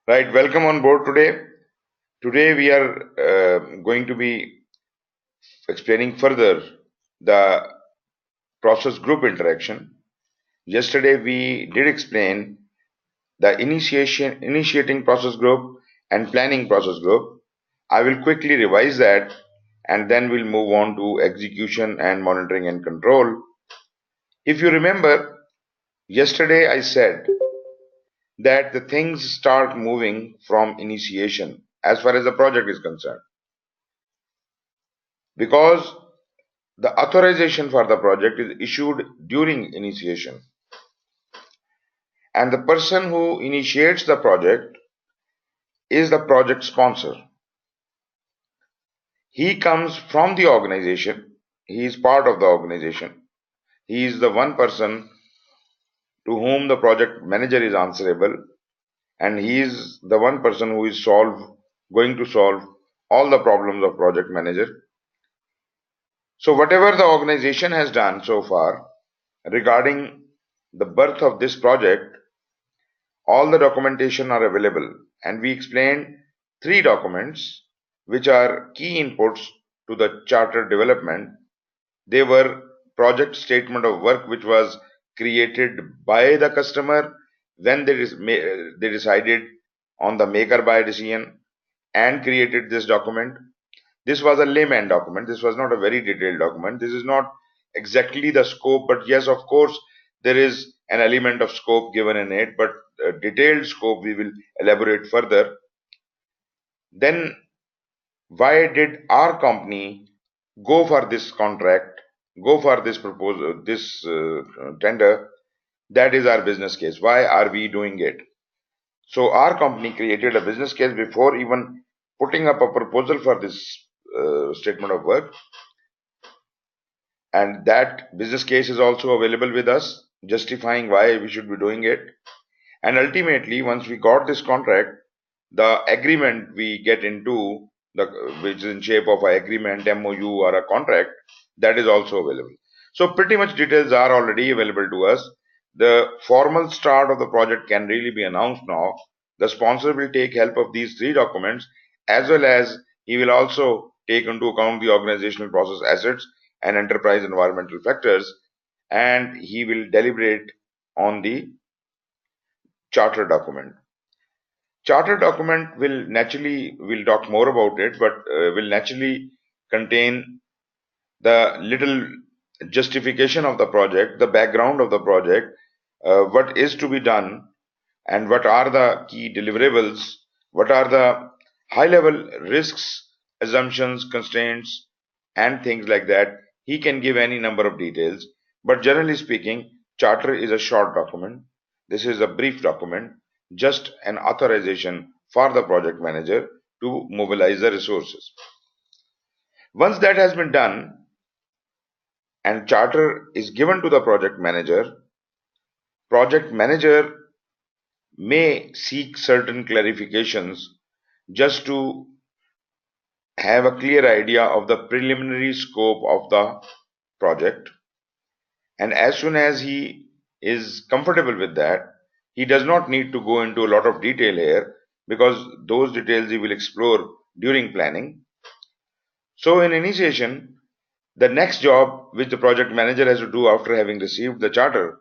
Right, welcome on board today. Today we are going to be explaining further the process group interaction. Yesterday we did explain the initiating process group and planning process group. I will quickly revise that and then we'll move on to execution and monitoring and control. If you remember, yesterday I said that the things start moving from initiation as far as the project is concerned, because the authorization for the project is issued during initiation, and the person who initiates the project is the project sponsor. He comes from the organization, he is part of the organization, he is the one person to whom the project manager is answerable, and he is the one person who is going to solve all the problems of project manager. So whatever the organization has done so far regarding the birth of this project, all the documentation are available, and we explained three documents which are key inputs to the charter development. They were project statement of work, which was created by the customer when they decided on the make or buy decision and created this document. This was a layman document. This was not a very detailed document. This is not exactly the scope, but yes, of course, there is an element of scope given in it, but detailed scope we will elaborate further. Then, why did our company go for this contract, go for this proposal, this tender? That is our business case. Why are we doing it? So, our company created a business case before even putting up a proposal for this statement of work, and that business case is also available with us, justifying why we should be doing it. And ultimately, once we got this contract, the agreement we get into, which is in shape of an agreement, MOU, or a contract, that is also available. So pretty much details are already available to us. The formal start of the project can really be announced now. The sponsor will take help of these three documents, as well as he will also take into account the organizational process assets and enterprise environmental factors, and he will deliberate on the charter document. Charter document we'll talk more about it, but will naturally contain the little justification of the project, the background of the project, what is to be done, and what are the key deliverables, what are the high level risks, assumptions, constraints, and things like that. He can give any number of details, but generally speaking, charter is a short document. This is a brief document, just an authorization for the project manager to mobilize the resources. Once that has been done and charter is given to the project manager may seek certain clarifications just to have a clear idea of the preliminary scope of the project. And as soon as he is comfortable with that, he does not need to go into a lot of detail here, because those details he will explore during planning. So in initiation, the next job which the project manager has to do after having received the charter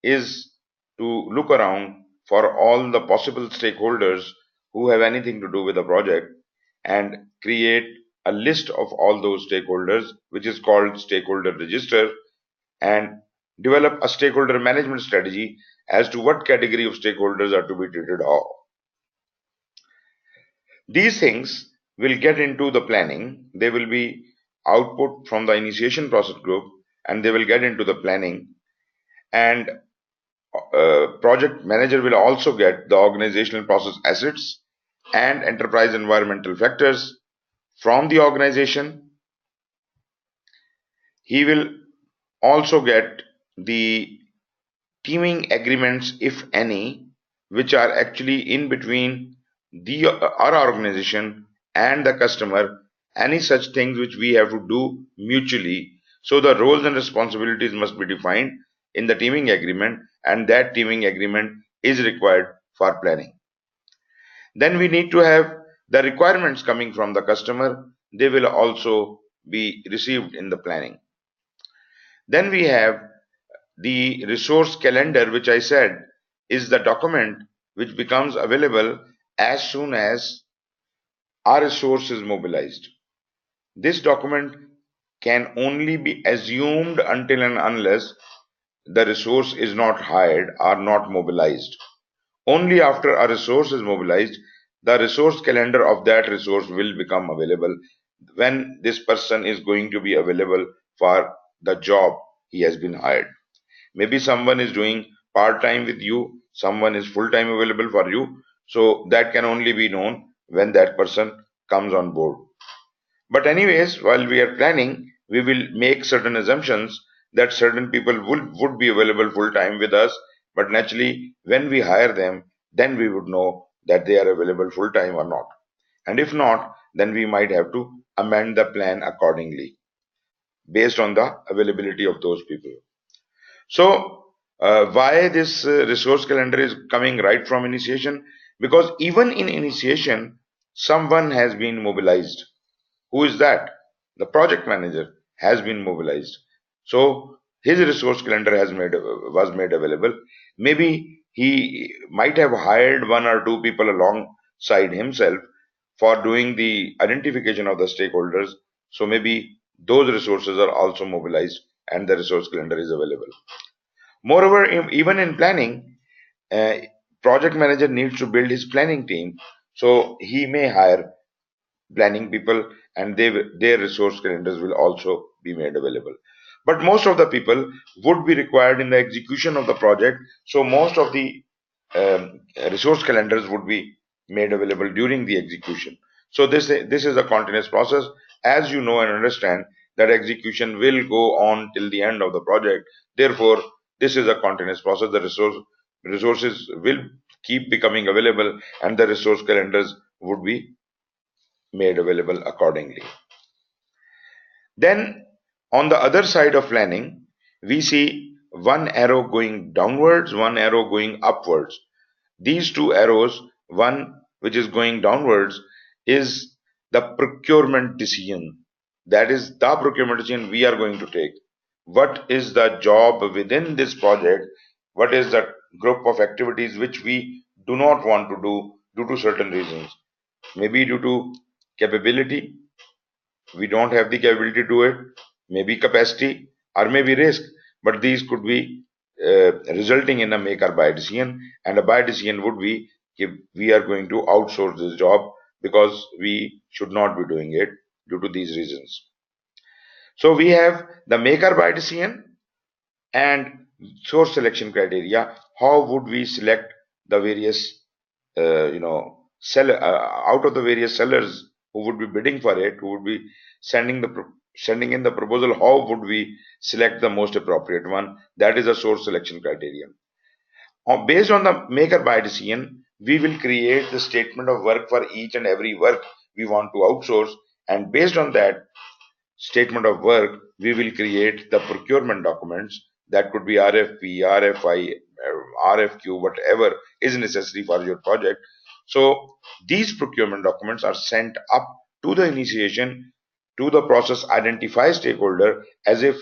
is to look around for all the possible stakeholders who have anything to do with the project and create a list of all those stakeholders, which is called stakeholder register, and develop a stakeholder management strategy as to what category of stakeholders are to be treated how. These things will get into the planning. They will be output from the initiation process group, and they will get into the planning. And project manager will also get the organizational process assets and enterprise environmental factors from the organization. He will also get the teaming agreements, if any, which are actually in between our organization and the customer, any such things which we have to do mutually. So the roles and responsibilities must be defined in the teaming agreement, and that teaming agreement is required for planning. Then we need to have the requirements coming from the customer. They will also be received in the planning. Then we have the resource calendar, which I said is the document which becomes available as soon as our resource is mobilized. This document can only be assumed until and unless the resource is not hired or not mobilized. Only after a resource is mobilized, the resource calendar of that resource will become available, when this person is going to be available for the job he has been hired. Maybe someone is doing part-time with you, someone is full-time available for you. So that can only be known when that person comes on board. But anyways, while we are planning, we will make certain assumptions that certain people would be available full-time with us. But naturally, when we hire them, then we would know that they are available full-time or not. And if not, then we might have to amend the plan accordingly based on the availability of those people. So, why this resource calendar is coming right from initiation? Because even in initiation, someone has been mobilized. Who is that? The project manager has been mobilized. So his resource calendar was made available. Maybe he might have hired one or two people alongside himself for doing the identification of the stakeholders. So maybe those resources are also mobilized and the resource calendar is available. Moreover, even in planning, uh, project manager needs to build his planning team. So he may hire planning people, and their resource calendars will also be made available. But most of the people would be required in the execution of the project. So most of the resource calendars would be made available during the execution. So this is a continuous process. As you know and understand, that execution will go on till the end of the project. Therefore, this is a continuous process. The resources will keep becoming available, and the resource calendars would be made available accordingly. Then, on the other side of planning, we see one arrow going downwards, one arrow going upwards. These two arrows, one which is going downwards, is the procurement decision. That is the procurement decision we are going to take. What is the job within this project? What is the group of activities which we do not want to do due to certain reasons? Maybe due to capability, we don't have the capability to do it, maybe capacity, or maybe risk. But these could be resulting in a make or buy decision, and a buy decision would be if we are going to outsource this job because we should not be doing it due to these reasons. So we have the make or buy decision and source selection criteria. How would we select the various seller out of the various sellers who would be bidding for it, who would be sending in the proposal? How would we select the most appropriate one? That is a source selection criterion. Based on the make or buy decision, we will create the statement of work for each and every work we want to outsource, and based on that statement of work, we will create the procurement documents. That could be RFP, RFI, RFQ, whatever is necessary for your project. So these procurement documents are sent up to the initiation, to the process identify stakeholder, as if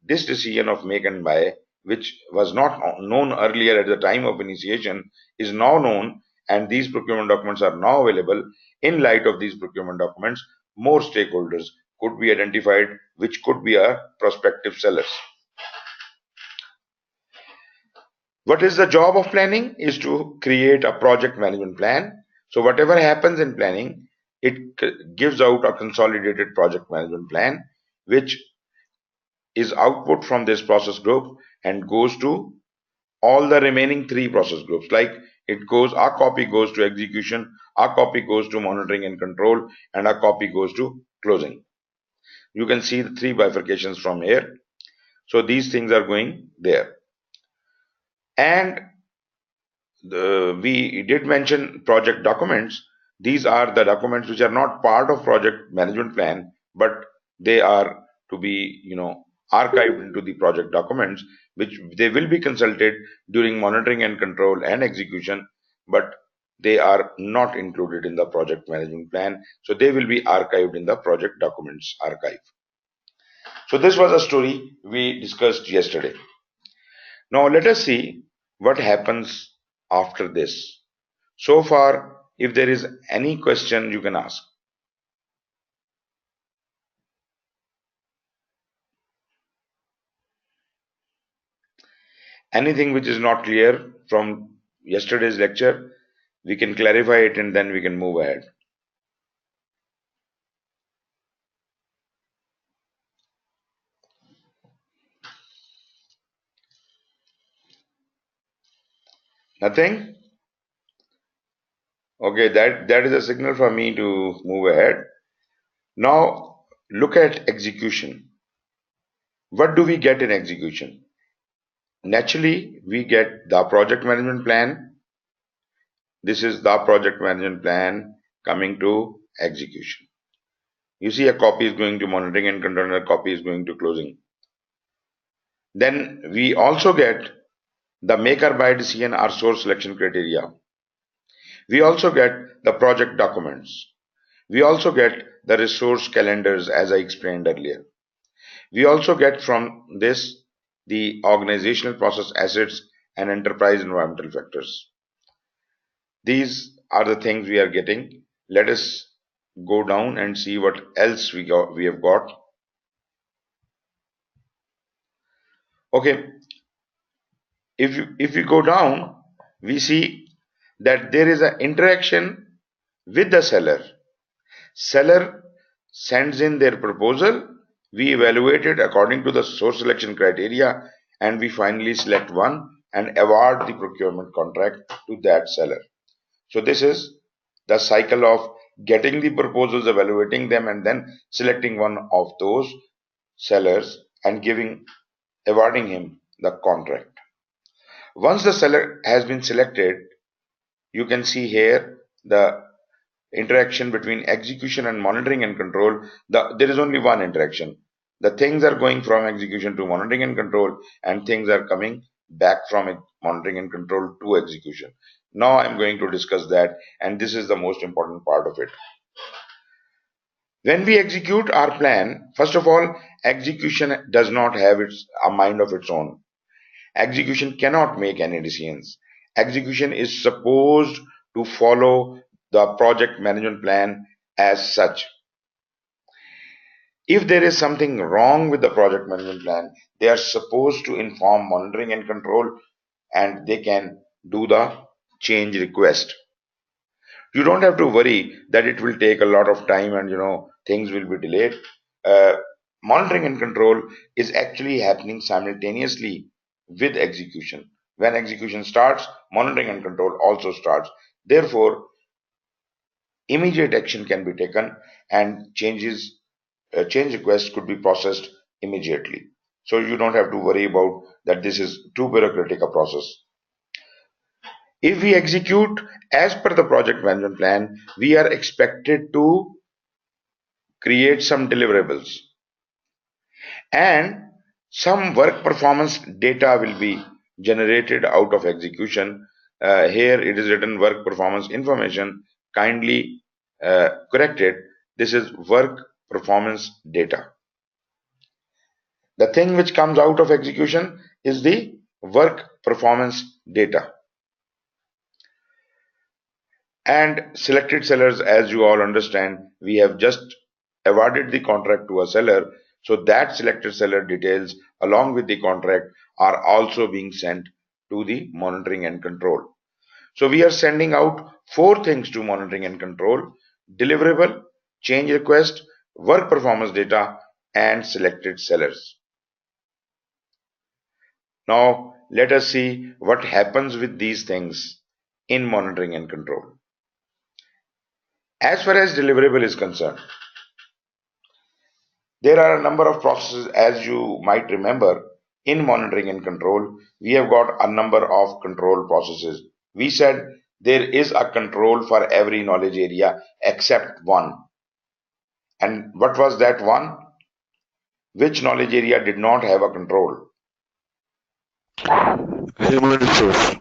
this decision of make and buy, which was not known earlier at the time of initiation, is now known, and these procurement documents are now available. In light of these procurement documents, more stakeholders could be identified, which could be a prospective sellers. What is the job of planning? Is to create a project management plan. So whatever happens in planning, it gives out a consolidated project management plan, which is output from this process group and goes to all the remaining three process groups. Like it goes, our copy goes to execution, our copy goes to monitoring and control, and our copy goes to closing. You can see the three bifurcations from here. So these things are going there. And we did mention project documents. These are the documents which are not part of project management plan, but they are to be, archived into the project documents, which they will be consulted during monitoring and control and execution. But they are not included in the project management plan. So they will be archived in the project documents archive. So this was a story we discussed yesterday. Now let us see what happens after this. So far, if there is any question, you can ask. Anything which is not clear from yesterday's lecture, we can clarify it and then we can move ahead. Nothing? Okay, that is a signal for me to move ahead. Now look at execution. What do we get in execution? Naturally, we get the project management plan. This is the project management plan coming to execution. You see, a copy is going to monitoring and control, and a copy is going to closing. Then we also get the make or buy decision or source selection criteria. We also get the project documents. We also get the resource calendars, as I explained earlier. We also get from this the organizational process assets and enterprise environmental factors. These are the things we are getting. Let us go down and see what else we have got. Okay, if we go down, we see that there is an interaction with the seller. Seller sends in their proposal, we evaluate it according to the source selection criteria, and we finally select one and award the procurement contract to that seller. So this is the cycle of getting the proposals, evaluating them, and then selecting one of those sellers and awarding him the contract. Once the seller has been selected, you can see here the interaction between execution and monitoring and control. There is only one interaction. The things are going from execution to monitoring and control, and things are coming back from monitoring and control to execution. Now I'm going to discuss that, and this is the most important part of it. When we execute our plan, first of all, execution does not have a mind of its own. Execution cannot make any decisions. Execution is supposed to follow the project management plan as such. If there is something wrong with the project management plan, they are supposed to inform monitoring and control, and they can do the change request. You don't have to worry that it will take a lot of time and things will be delayed. Monitoring and control is actually happening simultaneously with execution. When execution starts, monitoring and control also starts. Therefore, immediate action can be taken and change requests could be processed immediately. So you don't have to worry about that this is too bureaucratic a process. If we execute as per the project management plan, we are expected to create some deliverables and some work performance data will be generated out of execution. Here it is written work performance information. Kindly correct it. This is work performance data. The thing which comes out of execution is the work performance data. And selected sellers, as you all understand, we have just awarded the contract to a seller. So that selected seller details along with the contract are also being sent to the monitoring and control. So we are sending out 4 things to monitoring and control: deliverable, change request, work performance data, and selected sellers. Now let us see what happens with these things in monitoring and control. As far as deliverable is concerned, there are a number of processes. As you might remember, in monitoring and control, we have got a number of control processes. We said there is a control for every knowledge area except one. And what was that one? Which knowledge area did not have a control? Human resource.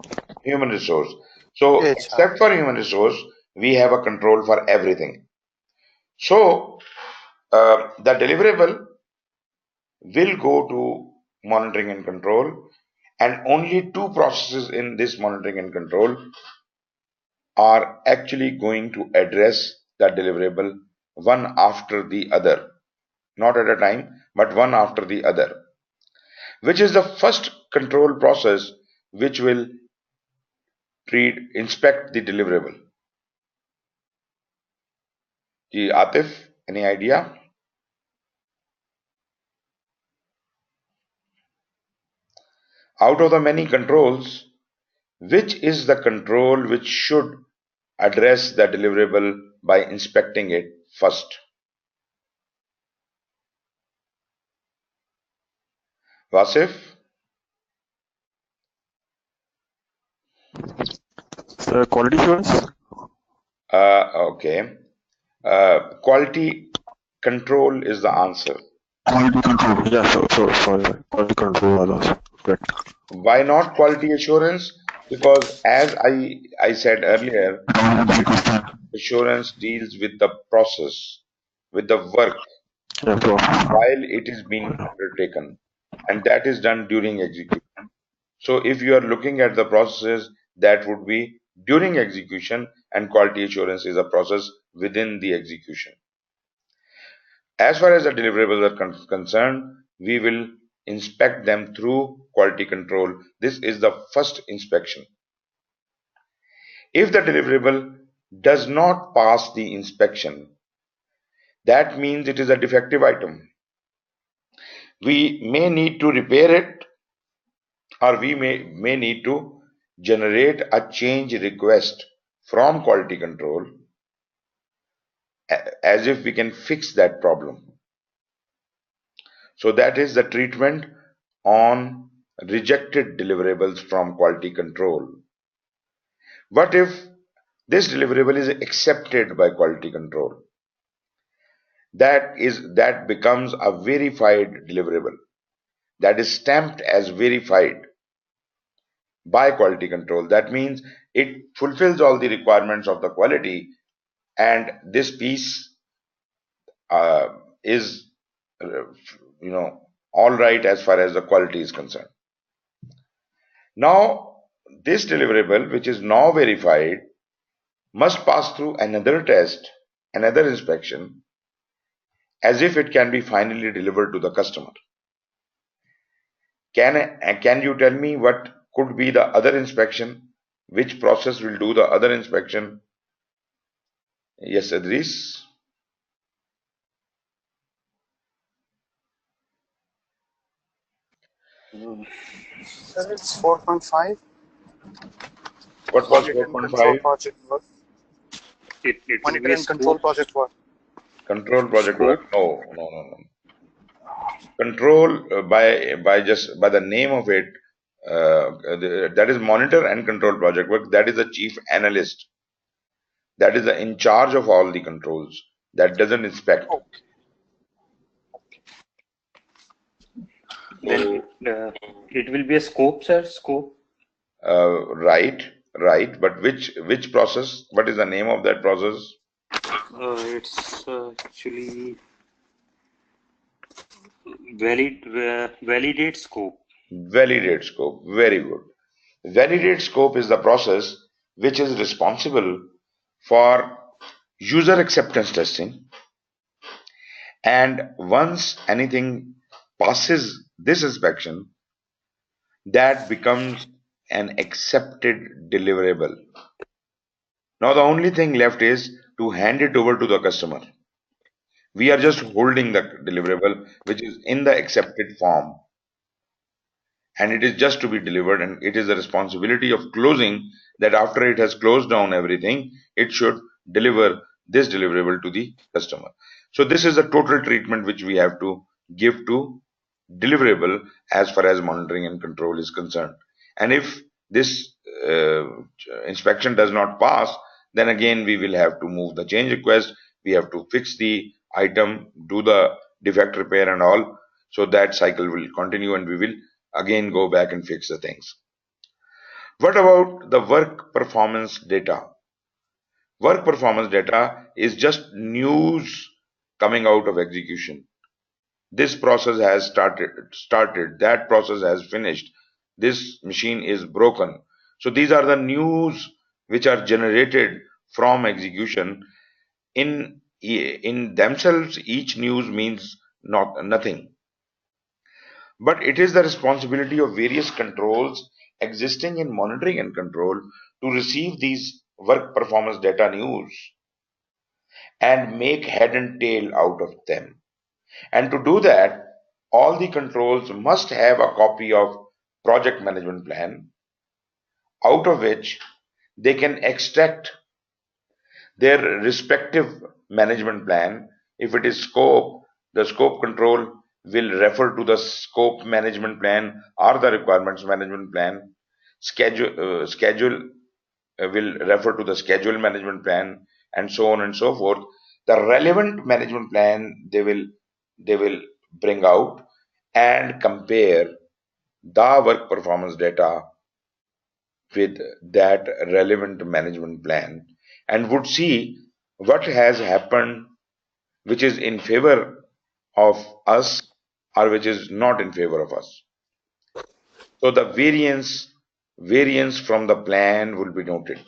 Human resource. So HR. except for human resource, we have a control for everything. So the deliverable will go to monitoring and control, and only two processes in this monitoring and control are actually going to address the deliverable one after the other, not at a time, but one after the other, which is the first control process which will inspect the deliverable. Atif, any idea? Out of the many controls, which is the control which should address the deliverable by inspecting it first? Vasif? Quality assurance? Okay. Quality control is the answer. Quality control. Yeah, sorry. Quality control was also correct. Why not quality assurance? Because as I said earlier, quality assurance deals with the process, with the work Yeah, bro. while it is being undertaken, and that is done during execution. So if you are looking at the processes, that would be during execution, and quality assurance is a process within the execution. As far as the deliverables are concerned, we will inspect them through quality control. This is the first inspection. If the deliverable does not pass the inspection, that means it is a defective item. We may need to repair it, or we may need to generate a change request from quality control as if we can fix that problem. So that is the treatment on rejected deliverables from quality control. What if this deliverable is accepted by quality control? That becomes a verified deliverable, that is stamped as verified by quality control. That means it fulfills all the requirements of the quality, and this piece uh, is uh, all right as far as the quality is concerned. Now this deliverable, which is now verified, must pass through another test, another inspection, as if it can be finally delivered to the customer. Can you tell me what could be the other inspection? Which process will do the other inspection? Yes, Idris. Sir, it's 4.5. What was Audit and control 4.5? project work. It will Monitor be a and control scope. project work. Control project work? Scope. No, no, no, no. Control by the name of it, that is monitor and control project work. That is the chief analyst. That is the in charge of all the controls. That doesn't inspect. Okay. Then it will be a scope, sir. Scope. Right, right. But which process? What is the name of that process? It's actually validate scope. Validate scope. Very good. Validate scope is the process which is responsible for user acceptance testing. And once anything passes this inspection, that becomes an accepted deliverable. Now the only thing left is to hand it over to the customer. We are just holding the deliverable which is in the accepted form, and it is just to be delivered, and it is the responsibility of closing that after it has closed down everything, it should deliver this deliverable to the customer. So this is the total treatment which we have to give to deliverable as far as monitoring and control is concerned. And if this uh, inspection does not pass, then again we will have to move the change request, we have to fix the item, do the defect repair and all. So that cycle will continue, and we will again go back and fix the things. What about the work performance data? Work performance data is just news coming out of execution. This process has started, that process has finished, this machine is broken. So these are the news which are generated from execution. In themselves, each news means nothing, but it is the responsibility of various controls existing in monitoring and control to receive these work performance data news and make head and tail out of them. And to do that, all the controls must have a copy of project management plan, out of which they can extract their respective management plan. If it is scope, the scope control will refer to the scope management plan or the requirements management plan. Schedule will refer to the schedule management plan, and so on and so forth. The relevant management plan they will bring out and compare the work performance data with that relevant management plan, and would see what has happened which is in favor of us or which is not in favor of us. So the variance from the plan will be noted.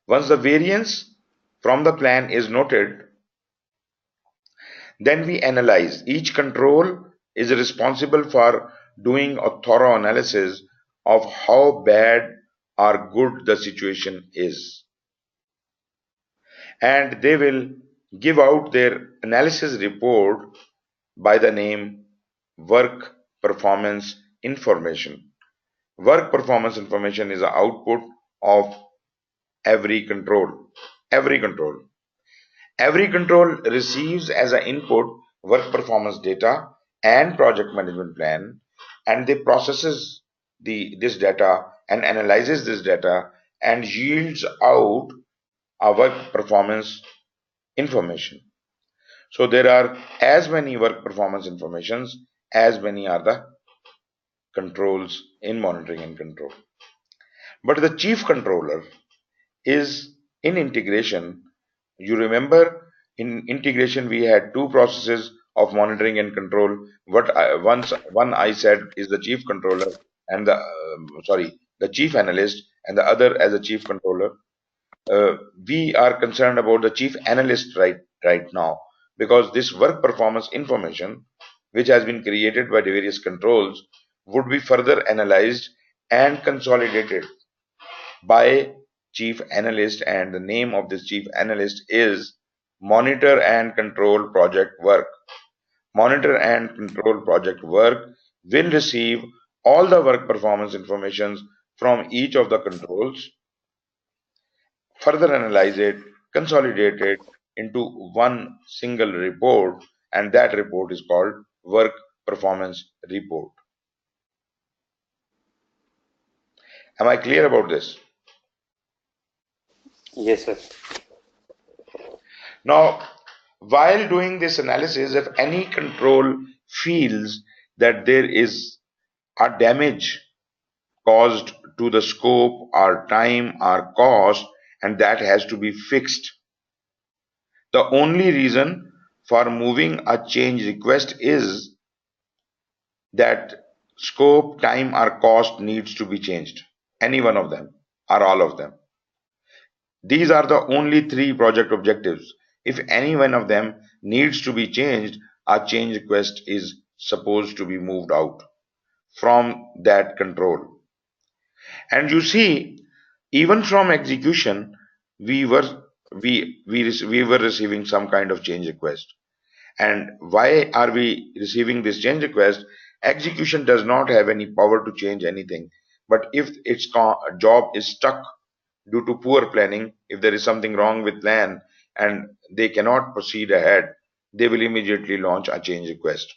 Once the variance from the plan is noted, then we analyze. Each control is responsible for doing a thorough analysis of how bad or good the situation is. And they will give out their analysis report by the name work performance information. Work performance information is the output of every control. Every control. Every control receives as an input work performance data and project management plan, and they processes this data and analyzes this data and yields out a work performance information. So there are as many work performance informations as many are the controls in monitoring and control. But the chief controller is in integration. You remember in integration we had two processes of monitoring and control. One I said is the chief controller and the chief analyst, and the other as a chief controller. We are concerned about the chief analyst right now, because this work performance information which has been created by the various controls would be further analyzed and consolidated by chief analyst, and the name of this chief analyst is monitor and control project work. Monitor and control project work will receive all the work performance informations from each of the controls, further analyze it, consolidate it into one single report, and that report is called work performance report. Am I clear about this? Yes, sir. Now, while doing this analysis, if any control feels that there is a damage caused to the scope or time or cost, and that has to be fixed, the only reason for moving a change request is that scope, time or cost needs to be changed. Any one of them or all of them. These are the only three project objectives. If any one of them needs to be changed, a change request is supposed to be moved out from that control. And you see, even from execution, we were receiving some kind of change request. And why are we receiving this change request? Execution does not have any power to change anything. But if its job is stuck due to poor planning, if there is something wrong with plan and they cannot proceed ahead, they will immediately launch a change request.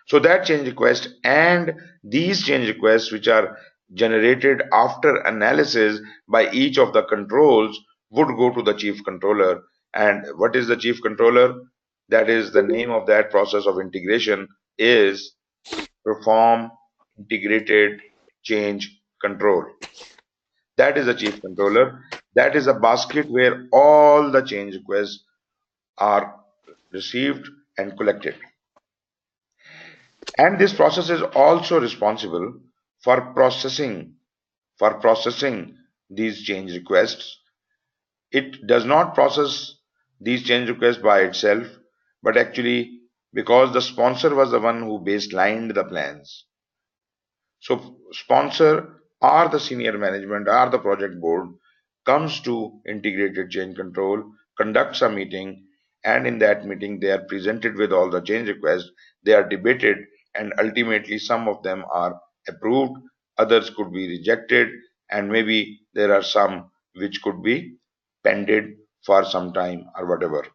So that change request and these change requests, which are generated after analysis by each of the controls, would go to the chief controller. And what is the chief controller? That is the name of that process of integration is perform integrated change control. That is the chief controller. That is a basket where all the change requests are received and collected. And this process is also responsible for processing these change requests. It does not process these change requests by itself, but actually because the sponsor was the one who baselined the plans. So sponsor or the senior management or the project board comes to integrated change control, conducts a meeting, and in that meeting they are presented with all the change requests, they are debated, and ultimately some of them are approved, others could be rejected, and maybe there are some which could be pended for some time or whatever.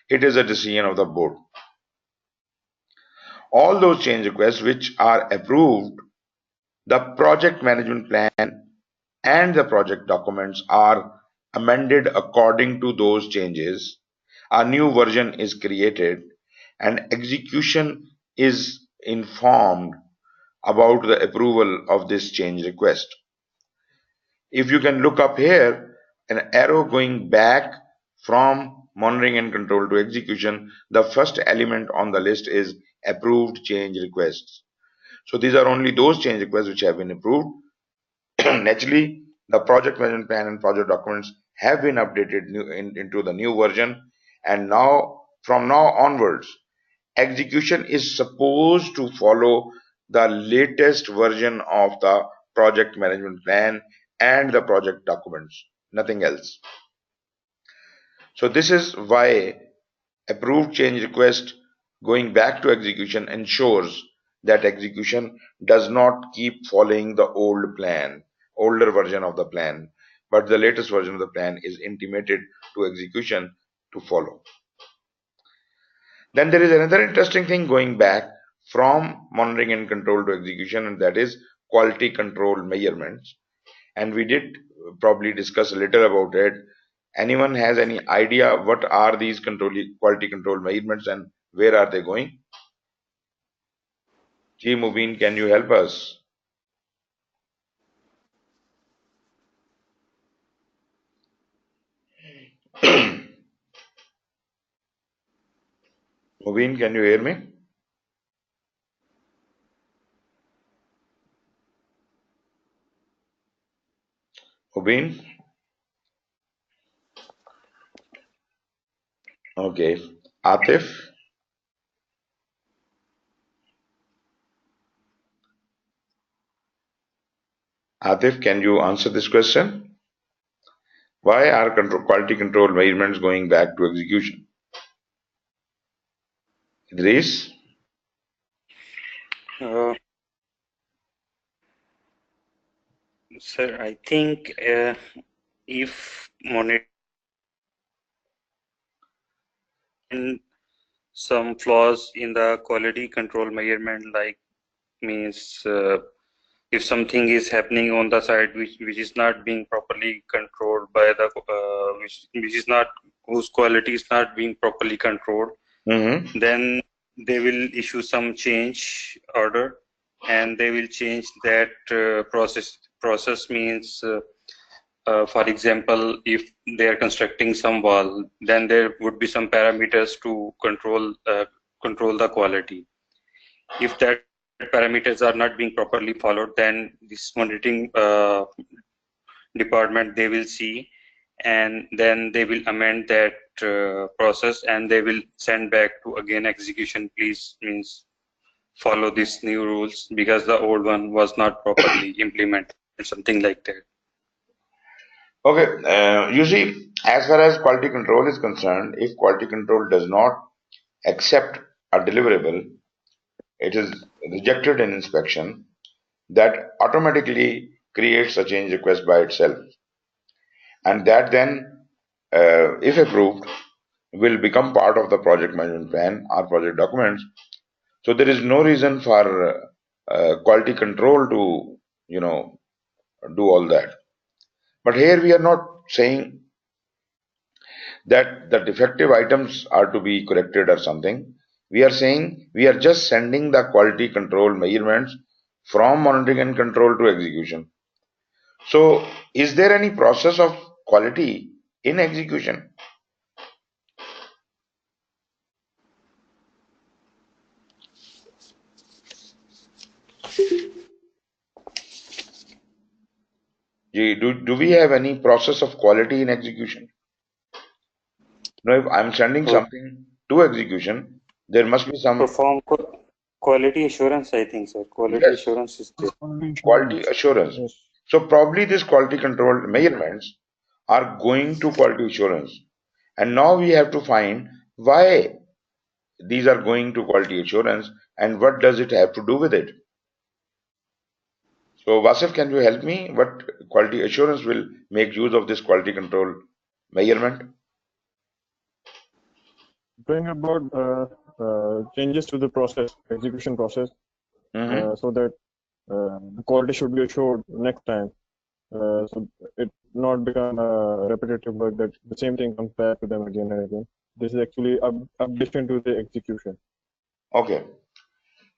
It is a decision of the board. All those change requests which are approved, the project management plan and the project documents are amended according to those changes. A new version is created and execution is informed about the approval of this change request. If you can look up here, an arrow going back from monitoring and control to execution, the first element on the list is approved change requests. So these are only those change requests which have been approved. Naturally, the project management plan and project documents have been updated into the new version, and now from now onwards, execution is supposed to follow the latest version of the project management plan and the project documents, nothing else. So this is why approved change request going back to execution ensures that execution does not keep following the older version of the plan, but the latest version of the plan is intimated to execution to follow. Then there is another interesting thing going back from monitoring and control to execution, and that is quality control measurements. And we did probably discuss a little about it. Anyone has any idea what are these quality control measurements and where are they going? G. Mubin, can you help us? Mubin, can you hear me? Mubin? Okay. Atif? Atif, can you answer this question? Why are quality control measurements going back to execution? Idris? Sir, I think if monitoring some flaws in the quality control measurement, like means if something is happening on the side which is not being properly controlled by the which is not, whose quality is not being properly controlled, then they will issue some change order and they will change that process means for example, if they are constructing some wall, then there would be some parameters to control the quality. If that parameters are not being properly followed, then this monitoring department, they will see, and then they will amend that process and they will send back to again execution, please means follow these new rules because the old one was not properly implemented, something like that. Okay, you see, as far as quality control is concerned, if quality control does not accept a deliverable, it is rejected in inspection, that automatically creates a change request by itself. And that then, if approved, will become part of the project management plan or project documents. So there is no reason for quality control to, do all that. But here we are not saying that the defective items are to be corrected or something. We are saying we are just sending the quality control measurements from monitoring and control to execution. So is there any process of quality in execution? Do we have any process of quality in execution? Now, if I'm sending So something to execution, there must be some, perform quality assurance, I think, sir. Quality yes, assurance is there. Only quality insurance. assurance. Yes. So probably this quality control measurements are going to quality assurance. And now we have to find why these are going to quality assurance and what does it have to do with it. So Vasif, can you help me? What quality assurance will make use of this quality control measurement? Bring about changes to the process, execution process, Hmm. so that the quality should be assured next time. So it not become a repetitive work that the same thing comes back to them again and again. This is actually addition to the execution. Okay.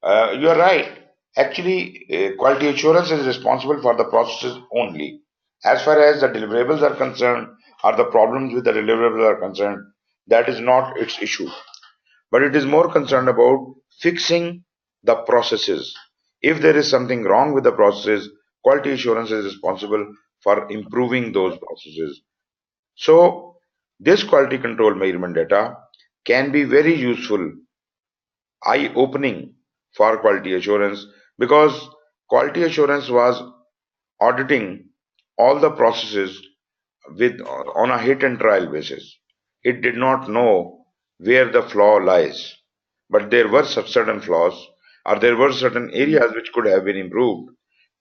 You are right. Actually, quality assurance is responsible for the processes only. As far as the deliverables are concerned, or the problems with the deliverables are concerned, that is not its issue. But it is more concerned about fixing the processes. If there is something wrong with the processes, quality assurance is responsible for improving those processes. So, this quality control measurement data can be very useful, eye-opening for quality assurance, because quality assurance was auditing all the processes with on a hit and trial basis. It did not know where the flaw lies, but there were certain flaws, or there were certain areas which could have been improved,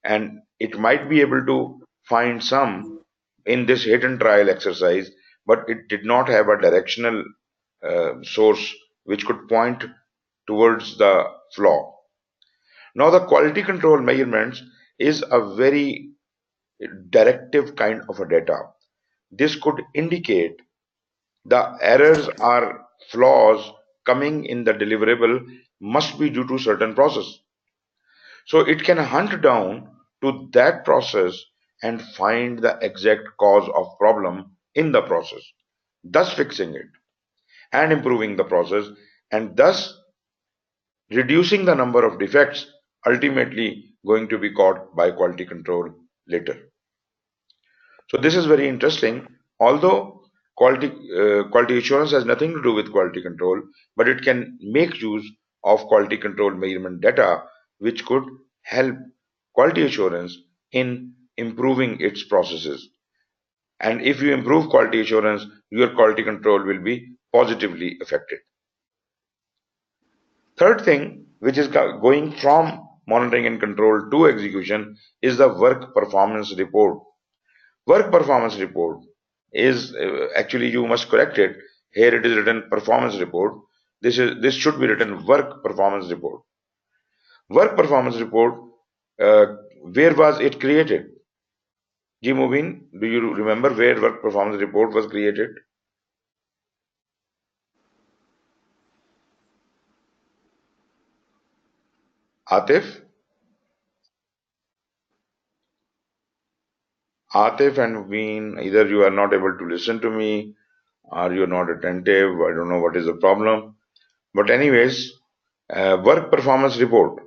and it might be able to find some in this hit and trial exercise, but it did not have a directional source which could point towards the flaw. Now, the quality control measurements is a very directive kind of a data. This could indicate the errors or flaws coming in the deliverable must be due to certain process. So it can hunt down to that process and find the exact cause of problem in the process, thus fixing it and improving the process, and thus reducing the number of defects ultimately going to be caught by quality control later. So this is very interesting. Although quality assurance has nothing to do with quality control, but it can make use of quality control measurement data, which could help quality assurance in improving its processes. And if you improve quality assurance, your quality control will be positively affected. Third thing, which is going from monitoring and control to execution, is the work performance report. Work performance report is actually, you must correct it. Here it is written performance report. This should be written work performance report. Work performance report. Uh, where was it created? G. Mubin, do you remember where work performance report was created? Atif? Atif and Mubin, either you are not able to listen to me or you're not attentive. I don't know what is the problem. But anyways, work performance report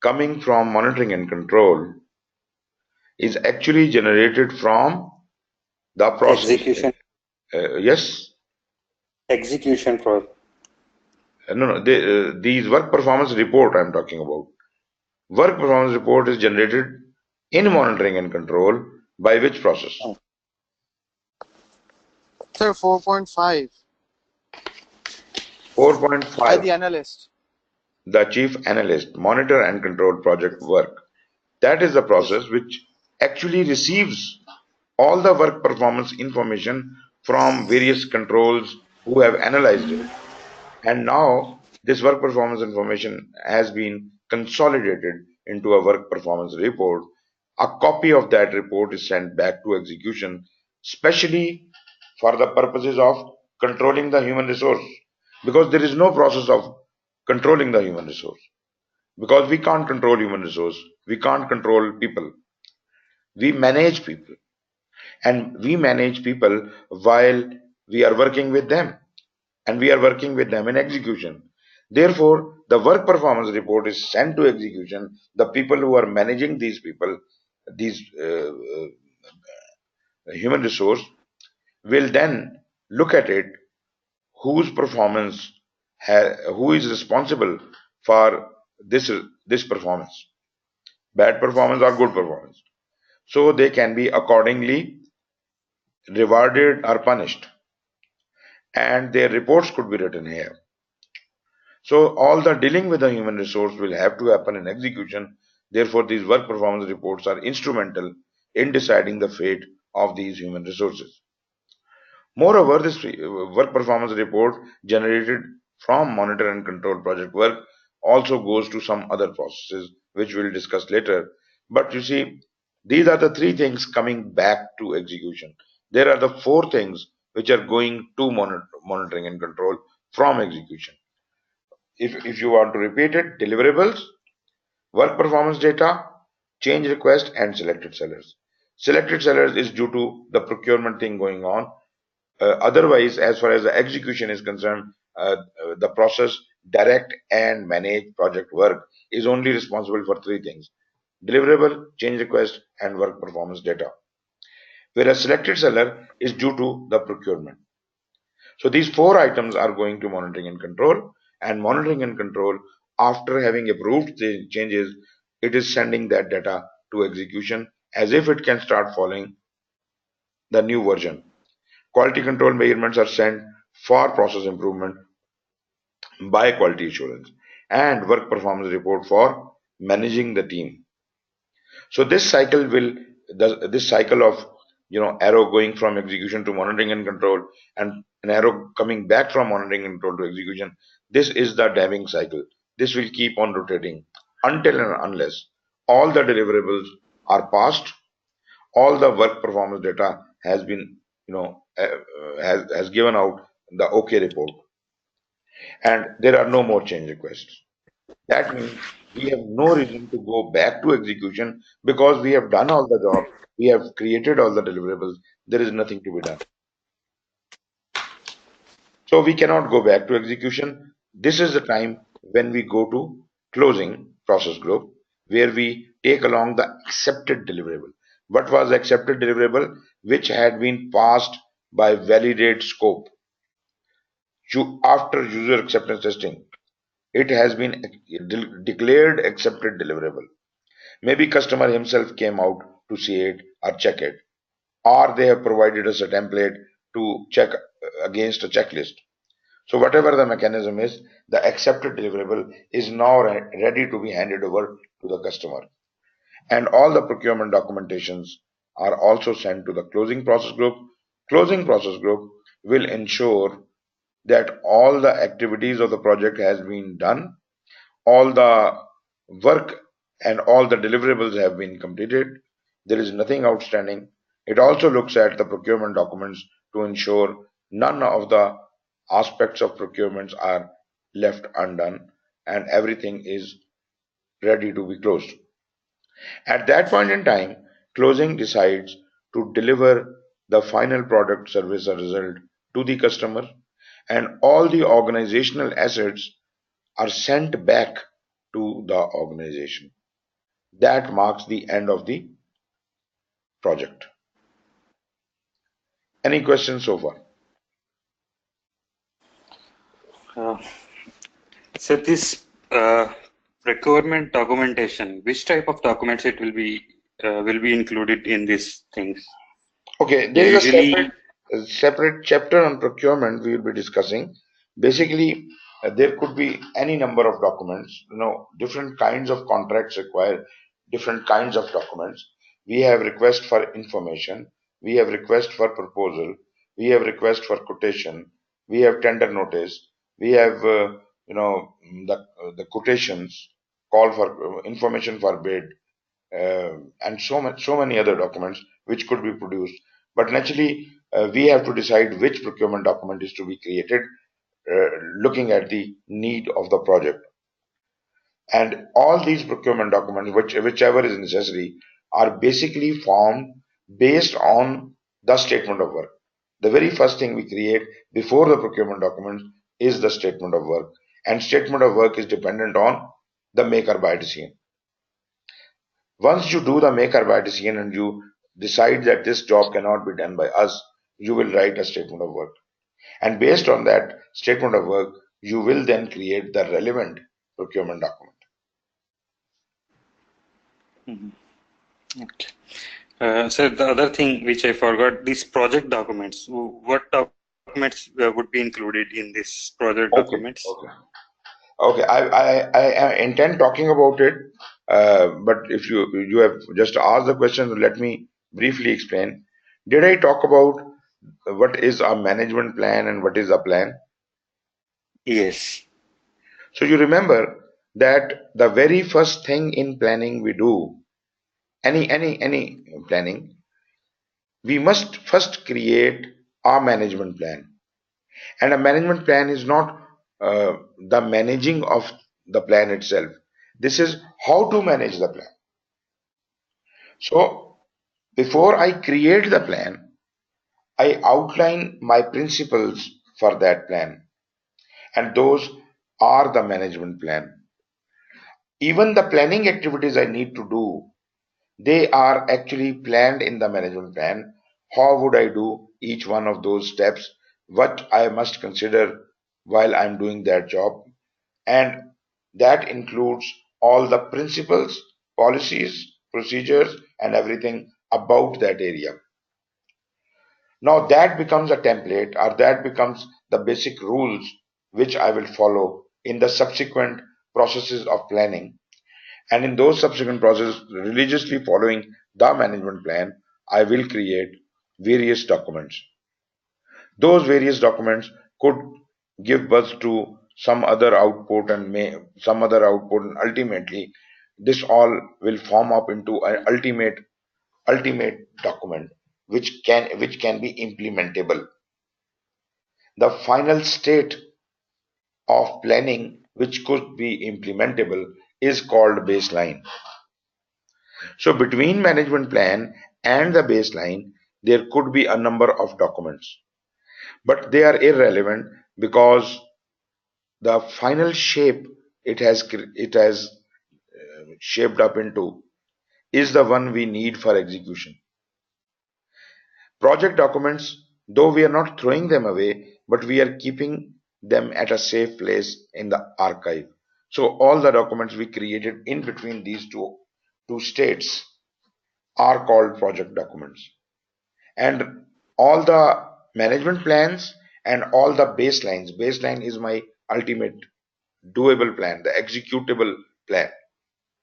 coming from monitoring and control is actually generated from the process. Execution, Yes, execution for no, these work performance report I'm talking about. Work performance report is generated in monitoring and control by which process? Sir, 4.5 by 4.5, the analyst. the chief analyst, monitor and control project work. That is the Yes. process which actually receives all the work performance information from various controls who have analyzed it. And now this work performance information has been consolidated into a work performance report. A copy of that report is sent back to execution, specially for the purposes of controlling the human resource. Because there is no process of controlling the human resource. Because we can't control human resource, we can't control people. We manage people, and we manage people while we are working with them, and we are working with them in execution. Therefore, the work performance report is sent to execution. The people who are managing these people, these human resource, will then look at it, whose performance, who is responsible for this performance, bad performance or good performance. So they can be accordingly rewarded or punished, and their reports could be written here. So all the dealing with the human resource will have to happen in execution. Therefore, these work performance reports are instrumental in deciding the fate of these human resources. Moreover, this work performance report generated from monitor and control project work also goes to some other processes, which we'll discuss later. But you see, these are the three things coming back to execution. There are the four things which are going to monitoring and control from execution. If you want to repeat it, deliverables, work performance data, change request, and selected sellers. Selected sellers is due to the procurement thing going on. Otherwise, as far as the execution is concerned, the process direct and manage project work is only responsible for three things: deliverable, change request, and work performance data. Whereas selected seller is due to the procurement. So these four items are going to monitoring and control, and monitoring and control, after having approved the changes, it is sending that data to execution as if it can start following the new version. Quality control measurements are sent for process improvement by quality assurance, and work performance report for managing the team. So this cycle will, this cycle of arrow going from execution to monitoring and control, and an arrow coming back from monitoring and control to execution. This is the damming cycle. This will keep on rotating until and unless all the deliverables are passed, all the work performance data has been, has given out the OK report, and there are no more change requests. That means we have no reason to go back to execution because we have done all the job, we have created all the deliverables, there is nothing to be done. So we cannot go back to execution. This is the time when we go to closing process group, where we take along the accepted deliverable. What was the accepted deliverable? Which had been passed by validate scope. After user acceptance testing, it has been declared accepted deliverable. Maybe customer himself came out to see it or check it, or they have provided us a template to check against a checklist. So whatever the mechanism is, the accepted deliverable is now ready to be handed over to the customer. And all the procurement documentations are also sent to the closing process group. Closing process group will ensure that all the activities of the project has been done, all the work and all the deliverables have been completed. There is nothing outstanding. It also looks at the procurement documents to ensure none of the aspects of procurements are left undone and everything is ready to be closed. At that point in time, closing decides to deliver the final product, service, or result to the customer, and all the organizational assets are sent back to the organization. That marks the end of the project. Any questions so far? Uh, so this procurement documentation, which type of documents it will be included in these things? Okay, there is Usually, a separate chapter on procurement we will be discussing. Basically, there could be any number of documents. Different kinds of contracts require different kinds of documents. We have request for information. We have request for proposal. We have request for quotation. We have tender notice. We have, the quotations, call for information for bid, and so many other documents which could be produced. But naturally, we have to decide which procurement document is to be created, looking at the need of the project. And all these procurement documents, whichever is necessary, are basically formed based on the statement of work. The very first thing we create before the procurement document is the statement of work, and statement of work is dependent on the make or buy decision. Once you do the make or buy decision and you decide that this job cannot be done by us, you will write a statement of work. And based on that statement of work, you will then create the relevant procurement document. Okay. So the other thing which I forgot, these project documents. What documents would be included in this project Okay, documents? okay. Okay, I intend talking about it, but if you have just asked the question, let me briefly explain. Did I talk about what is a management plan and what is a plan? Yes. So you remember that the very first thing in planning we do, any planning, we must first create a management plan. And a management plan is not the managing of the plan itself. This is how to manage the plan. So before I create the plan, I outline my principles for that plan, and those are the management plan. Even the planning activities I need to do, they are actually planned in the management plan. How would I do each one of those steps? What I must consider while I'm doing that job? And that includes all the principles, policies, procedures, and everything about that area. Now that becomes a template, or that becomes the basic rules which I will follow in the subsequent processes of planning. And in those subsequent processes, religiously following the management plan, I will create various documents. Those various documents could give birth to some other output and ultimately this all will form up into an ultimate document which can be implementable. The final state of planning which could be implementable is called baseline. So between management plan and the baseline, there could be a number of documents, but they are irrelevant because the final shape it has shaped up into is the one we need for execution. Project documents, though we are not throwing them away, but we are keeping them at a safe place in the archive. So all the documents we created in between these two states are called project documents. And all the management plans and all the baseline is my ultimate doable plan, the executable plan,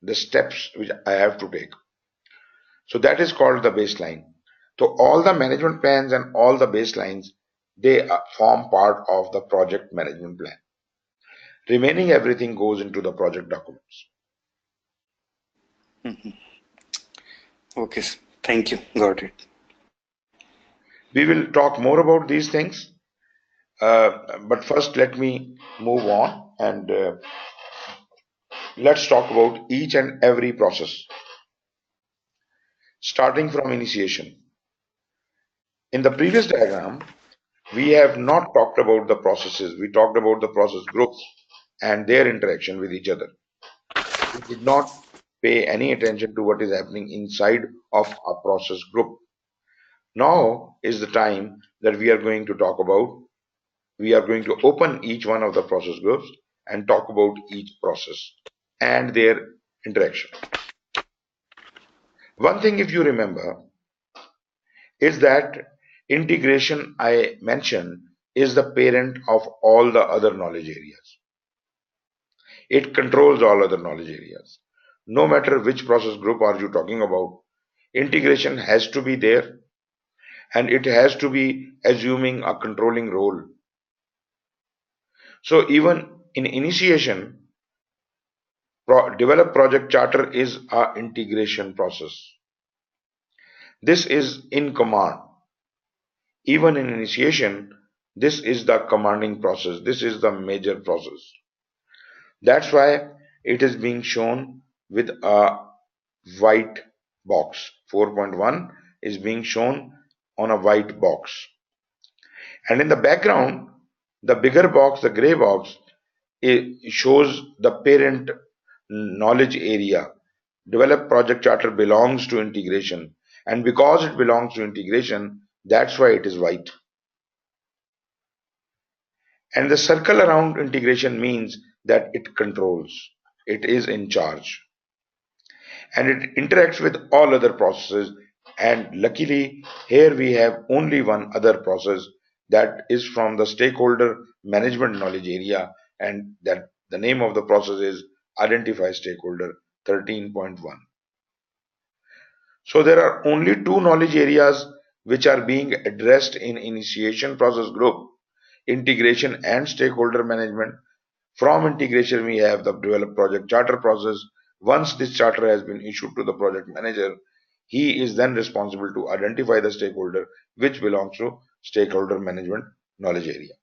the steps which I have to take. So that is called the baseline. So all the management plans and all the baselines, they form part of the project management plan. Remaining everything goes into the project documents. Okay. Thank you. Got it. We will talk more about these things, but first let me move on and let's talk about each and every process, starting from initiation. In the previous diagram, we have not talked about the processes. We talked about the process groups and their interaction with each other. We did not pay any attention to what is happening inside of a process group. Now is the time that we are going to talk about. We are going to open each one of the process groups and talk about each process and their interaction. One thing, if you remember, is that integration I mentioned is the parent of all the other knowledge areas. It controls all other knowledge areas. No matter which process group are you talking about, integration has to be there and it has to be assuming a controlling role. So even in initiation, develop project charter is a integration process. This is in command. Even in initiation, this is the commanding process. This is the major process. That's why it is being shown with a white box. 4.1 is being shown on a white box. And in the background, the bigger box, the gray box, it shows the parent knowledge area. Develop project charter belongs to integration. And because it belongs to integration, that's why it is white. And the circle around integration means that it controls. It is in charge. And it interacts with all other processes. And luckily, here we have only one other process that is from the stakeholder management knowledge area, and that the name of the process is Identify Stakeholder 13.1. So there are only two knowledge areas which are being addressed in initiation process group: integration and stakeholder management. From integration, we have the develop project charter process. Once this charter has been issued to the project manager, he is then responsible to identify the stakeholder, which belongs to stakeholder management knowledge area.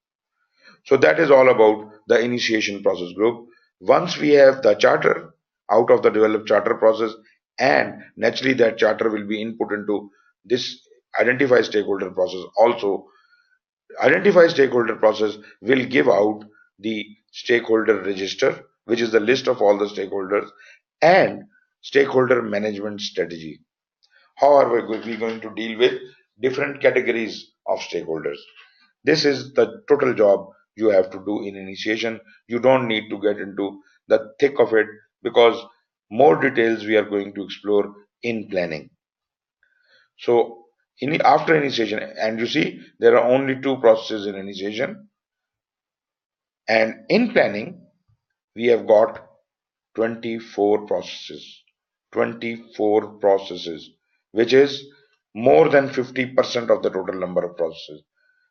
So that is all about the initiation process group. Once we have the charter out of the develop charter process, and naturally that charter will be input into this identify stakeholder process also. Identify stakeholder process will give out the stakeholder register, which is the list of all the stakeholders, and stakeholder management strategy. How are we going to deal with different categories of stakeholders? This is the total job you have to do in initiation. You don't need to get into the thick of it, because more details we are going to explore in planning. So after initiation, and you see there are only two processes in initiation, and in planning we have got 24 processes. 24 processes, which is more than 50% of the total number of processes.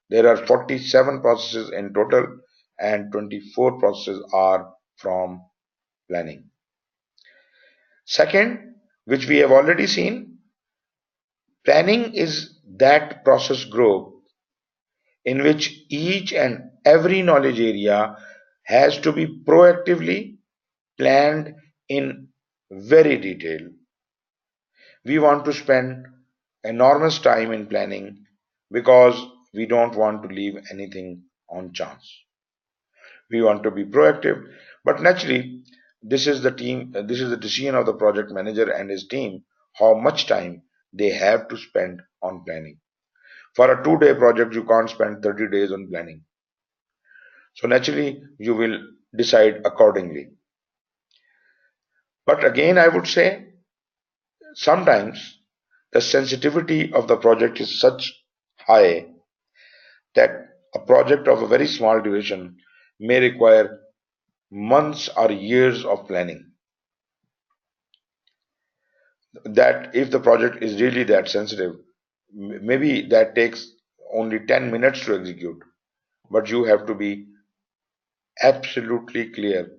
There are 47 processes in total, and 24 processes are from planning. Second, which we have already seen, planning is that process group in which each and every knowledge area has to be proactively planned in very detail. We want to spend enormous time in planning because we don't want to leave anything on chance. We want to be proactive, but naturally, this is the decision of the project manager and his team how much time they have to spend on planning. For a 2-day project, you can't spend 30 days on planning. So naturally, you will decide accordingly. But again, I would say sometimes the sensitivity of the project is such high that a project of a very small duration may require months or years of planning. That if the project is really that sensitive, maybe that takes only 10 minutes to execute, but you have to be absolutely clear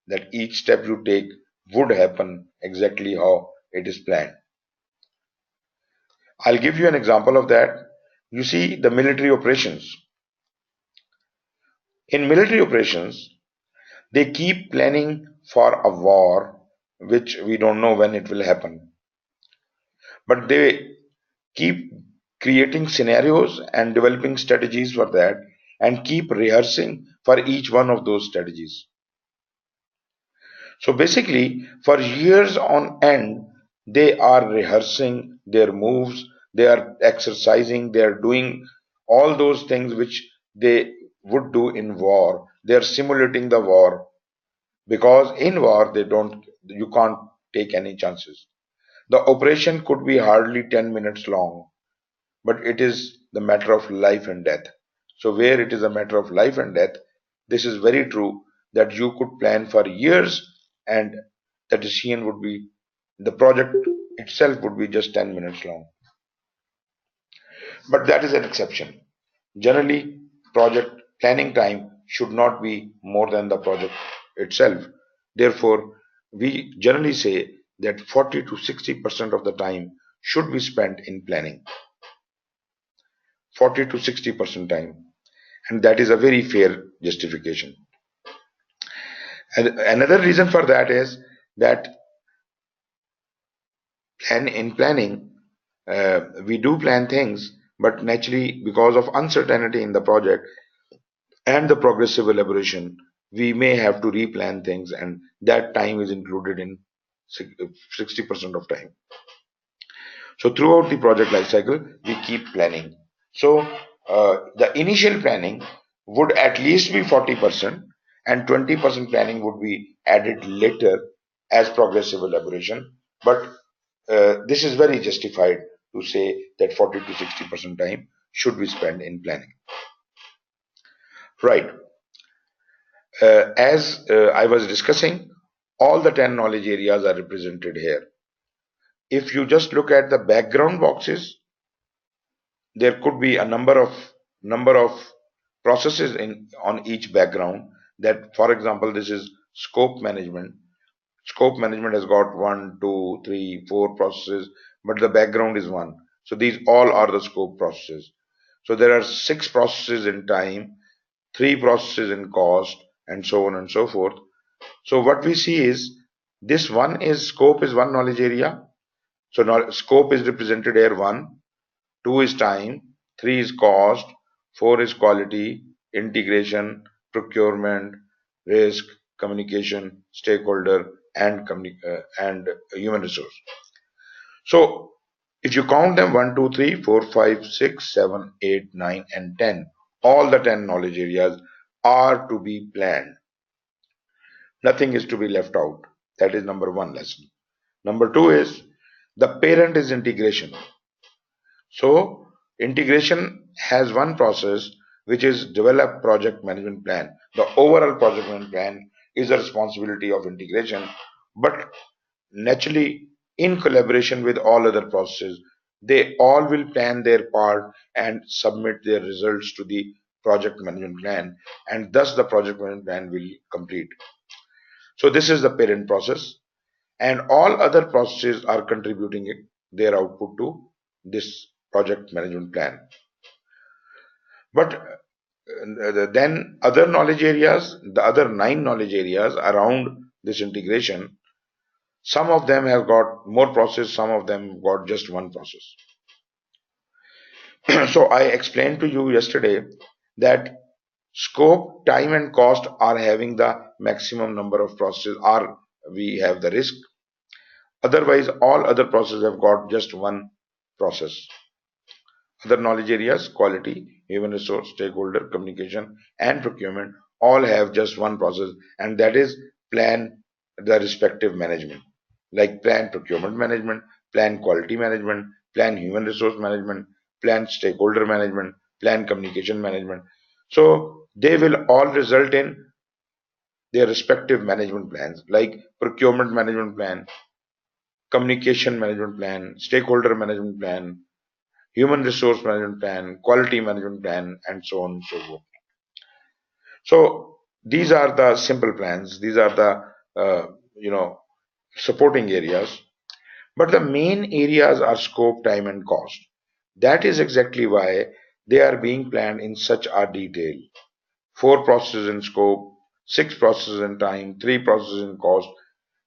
that each step you take would happen exactly how it is planned. I'll give you an example of that. You see the military operations. In military operations, they keep planning for a war which we don't know when it will happen. But they keep creating scenarios and developing strategies for that, and keep rehearsing for each one of those strategies. So basically, for years on end, they are rehearsing their moves, they are exercising, they are doing all those things which they would do in war. They are simulating the war, because in war you can't take any chances. The operation could be hardly 10 minutes long, but it is the matter of life and death. So where it is a matter of life and death, this is very true that you could plan for years, and the decision would be, the project itself would be just 10 minutes long. But that is an exception. Generally, project planning time should not be more than the project itself. Therefore, we generally say that 40 to 60% of the time should be spent in planning. 40 to 60% time, and that is a very fair justification. And another reason for that is that And in planning, we do plan things, but naturally, because of uncertainty in the project and the progressive elaboration, we may have to replan things, and that time is included in 60% of time. So throughout the project life cycle, we keep planning. So the initial planning would at least be 40%, and 20% planning would be added later as progressive elaboration. But this is very justified to say that 40 to 60% time should be spent in planning. Right. As I was discussing, all the 10 knowledge areas are represented here. If you just look at the background boxes, there could be a number of processes on each background. That, for example, this is scope management. Scope management has got 1, 2, 3, 4 processes, but the background is one. So these all are the scope processes. So there are 6 processes in time, 3 processes in cost, and so on and so forth. So what we see is this one is scope is one knowledge area. So scope is represented here 1, 2 is time, 3 is cost, 4 is quality, integration, procurement, risk, communication, stakeholder, and human resource. So if you count them 1, 2, 3, 4, 5, 6, 7, 8, 9, and 10, all the 10 knowledge areas are to be planned. Nothing is to be left out. That is number 1 lesson. Number 2 is the parent is integration. So integration has one process, which is develop project management plan. The overall project management plan is the responsibility of integration, but naturally in collaboration with all other processes, they all will plan their part and submit their results to the project management plan, and thus the project management plan will complete. So this is the parent process, and all other processes are contributing their output to this project management plan. But then other knowledge areas, the other 9 knowledge areas around this integration, some of them have got more process, some of them got just one process. So I explained to you yesterday that scope, time, and cost are having the maximum number of processes, or we have the risk. Otherwise, all other processes have got just one process. Other knowledge areas, quality, human resource, stakeholder, communication, and procurement, all have just one process, and that is plan the respective management. Like plan procurement management, plan quality management, plan human resource management, plan stakeholder management, plan communication management. So they will all result in their respective management plans, like procurement management plan, communication management plan, stakeholder management plan, human resource management plan, quality management plan, and so on and so forth. So these are the simple plans. These are the supporting areas. But the main areas are scope, time, and cost. That is exactly why they are being planned in such a detail. 4 processes in scope, 6 processes in time, 3 processes in cost.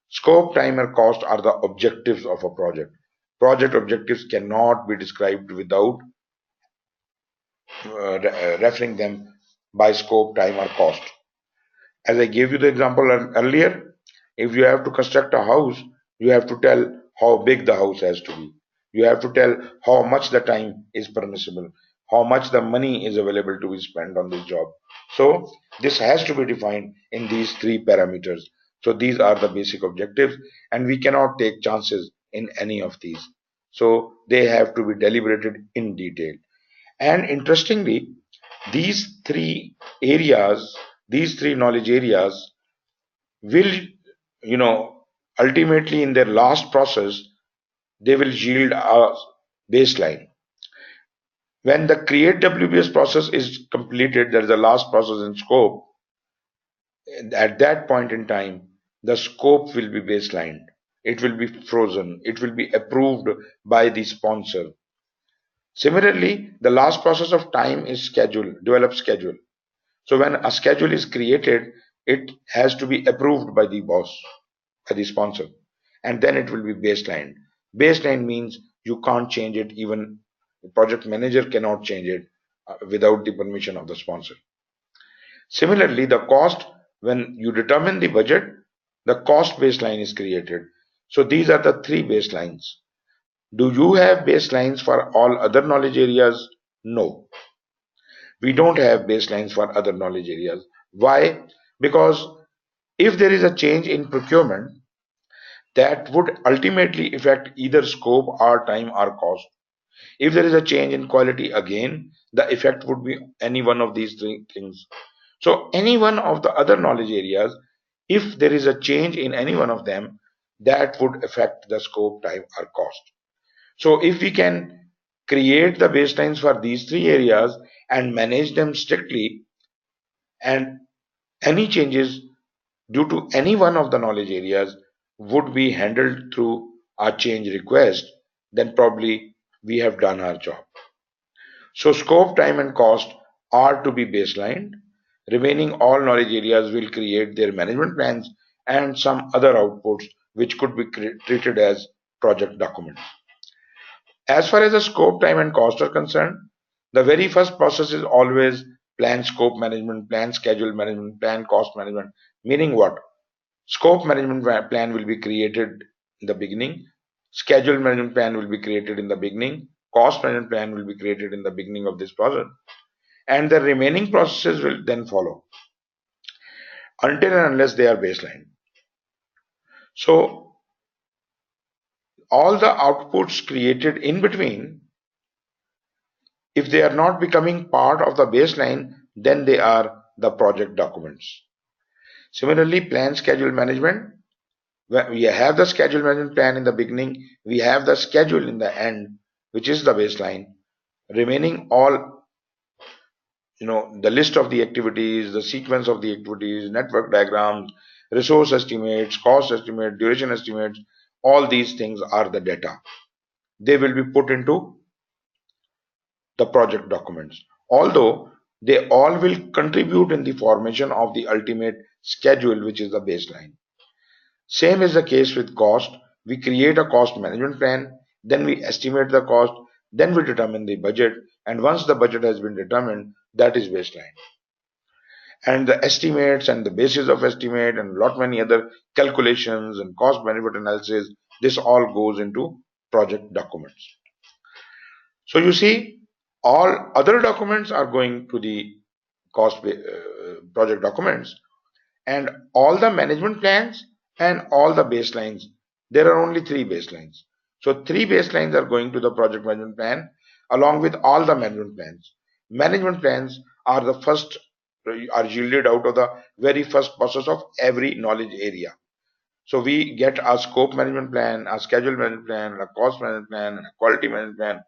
Scope, time, and cost are the objectives of a project. Project objectives cannot be described without referring them by scope, time, or cost. As I gave you the example earlier, if you have to construct a house, you have to tell how big the house has to be. You have to tell how much the time is permissible, how much the money is available to be spent on this job. So this has to be defined in these 3 parameters. So these are the basic objectives, and we cannot take chances in any of these. So they have to be deliberated in detail. And interestingly, these 3 areas, these 3 knowledge areas will, ultimately in their last process, they will yield a baseline. When the create WBS process is completed, there is a last process in scope. At that point in time, the scope will be baselined. It will be frozen. It will be approved by the sponsor. Similarly, the last process of time is schedule, develop schedule. So when a schedule is created, it has to be approved by the boss, by the sponsor, and then it will be baselined. Baseline means you can't change it, even the project manager cannot change it without the permission of the sponsor. Similarly, the cost, when you determine the budget, the cost baseline is created. So these are the three baselines. Do you have baselines for all other knowledge areas? No, we don't have baselines for other knowledge areas. Why? Because if there is a change in procurement, that would ultimately affect either scope or time or cost. If there is a change in quality, again, the effect would be any one of these three things. So any one of the other knowledge areas, if there is a change in any one of them, that would affect the scope, time or cost. So if we can create the baselines for these three areas and manage them strictly, and any changes due to any one of the knowledge areas would be handled through a change request, then probably we have done our job. So scope, time and cost are to be baselined. Remaining all knowledge areas will create their management plans and some other outputs which could be treated as project documents. As far as the scope, time and cost are concerned, the very first process is always plan scope management, plan schedule management, plan cost management. Meaning what? Scope management plan will be created in the beginning. Schedule management plan will be created in the beginning. Cost management plan will be created in the beginning of this process. And the remaining processes will then follow until and unless they are baseline. So all the outputs created in between, if they are not becoming part of the baseline, then they are the project documents. Similarly, plan schedule management, we have the schedule management plan in the beginning, we have the schedule in the end, which is the baseline. Remaining all, the list of the activities, the sequence of the activities, network diagrams, resource estimates, cost estimate, duration estimates, all these things are the data. They will be put into the project documents. Although they all will contribute in the formation of the ultimate schedule, which is the baseline. Same is the case with cost. We create a cost management plan, then we estimate the cost, then we determine the budget, and once the budget has been determined, that is baseline. And the estimates and the basis of estimate and lot many other calculations and cost benefit analysis, this all goes into project documents. So you see, all other documents are going to the project documents, and all the management plans and all the baselines, there are only three baselines. So three baselines are going to the project management plan along with all the management plans. Management plans are the first, are yielded out of the very first process of every knowledge area. So we get a scope management plan, a schedule management plan, a cost management plan, and a quality management plan,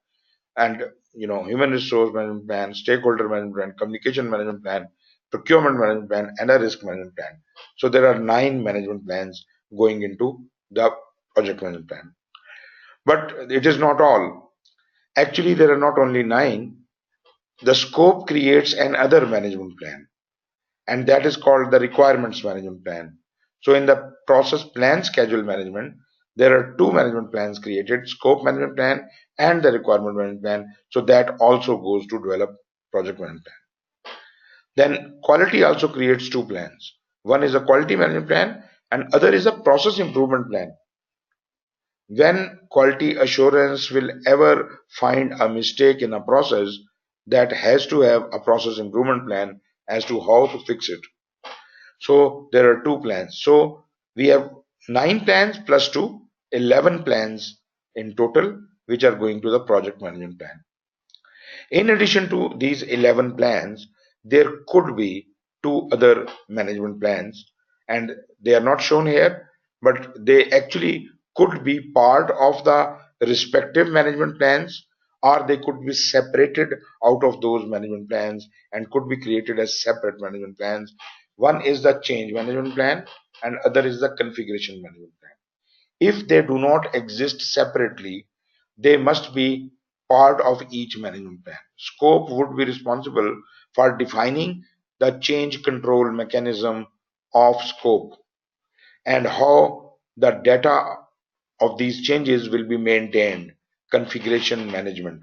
and human resource management plan, stakeholder management plan, communication management plan, procurement management plan, and a risk management plan. So there are 9 management plans going into the project management plan. But it is not all. Actually, there are not only 9. The scope creates another management plan, and that is called the requirements management plan. So in the process plan schedule management, there are 2 management plans created, scope management plan and the requirement management plan. So that also goes to develop project management plan. Then quality also creates 2 plans. One is a quality management plan and other is a process improvement plan. When quality assurance will ever find a mistake in a process, that has to have a process improvement plan as to how to fix it. So there are 2 plans. So we have 9 plans plus 2, 11 plans in total, which are going to the project management plan. In addition to these 11 plans, there could be 2 other management plans, and they are not shown here, but they actually could be part of the respective management plans, or they could be separated out of those management plans and could be created as separate management plans. One is the change management plan and other is the configuration management plan. If they do not exist separately, they must be part of each management plan. Scope would be responsible for defining the change control mechanism of scope and how the data of these changes will be maintained. Configuration management.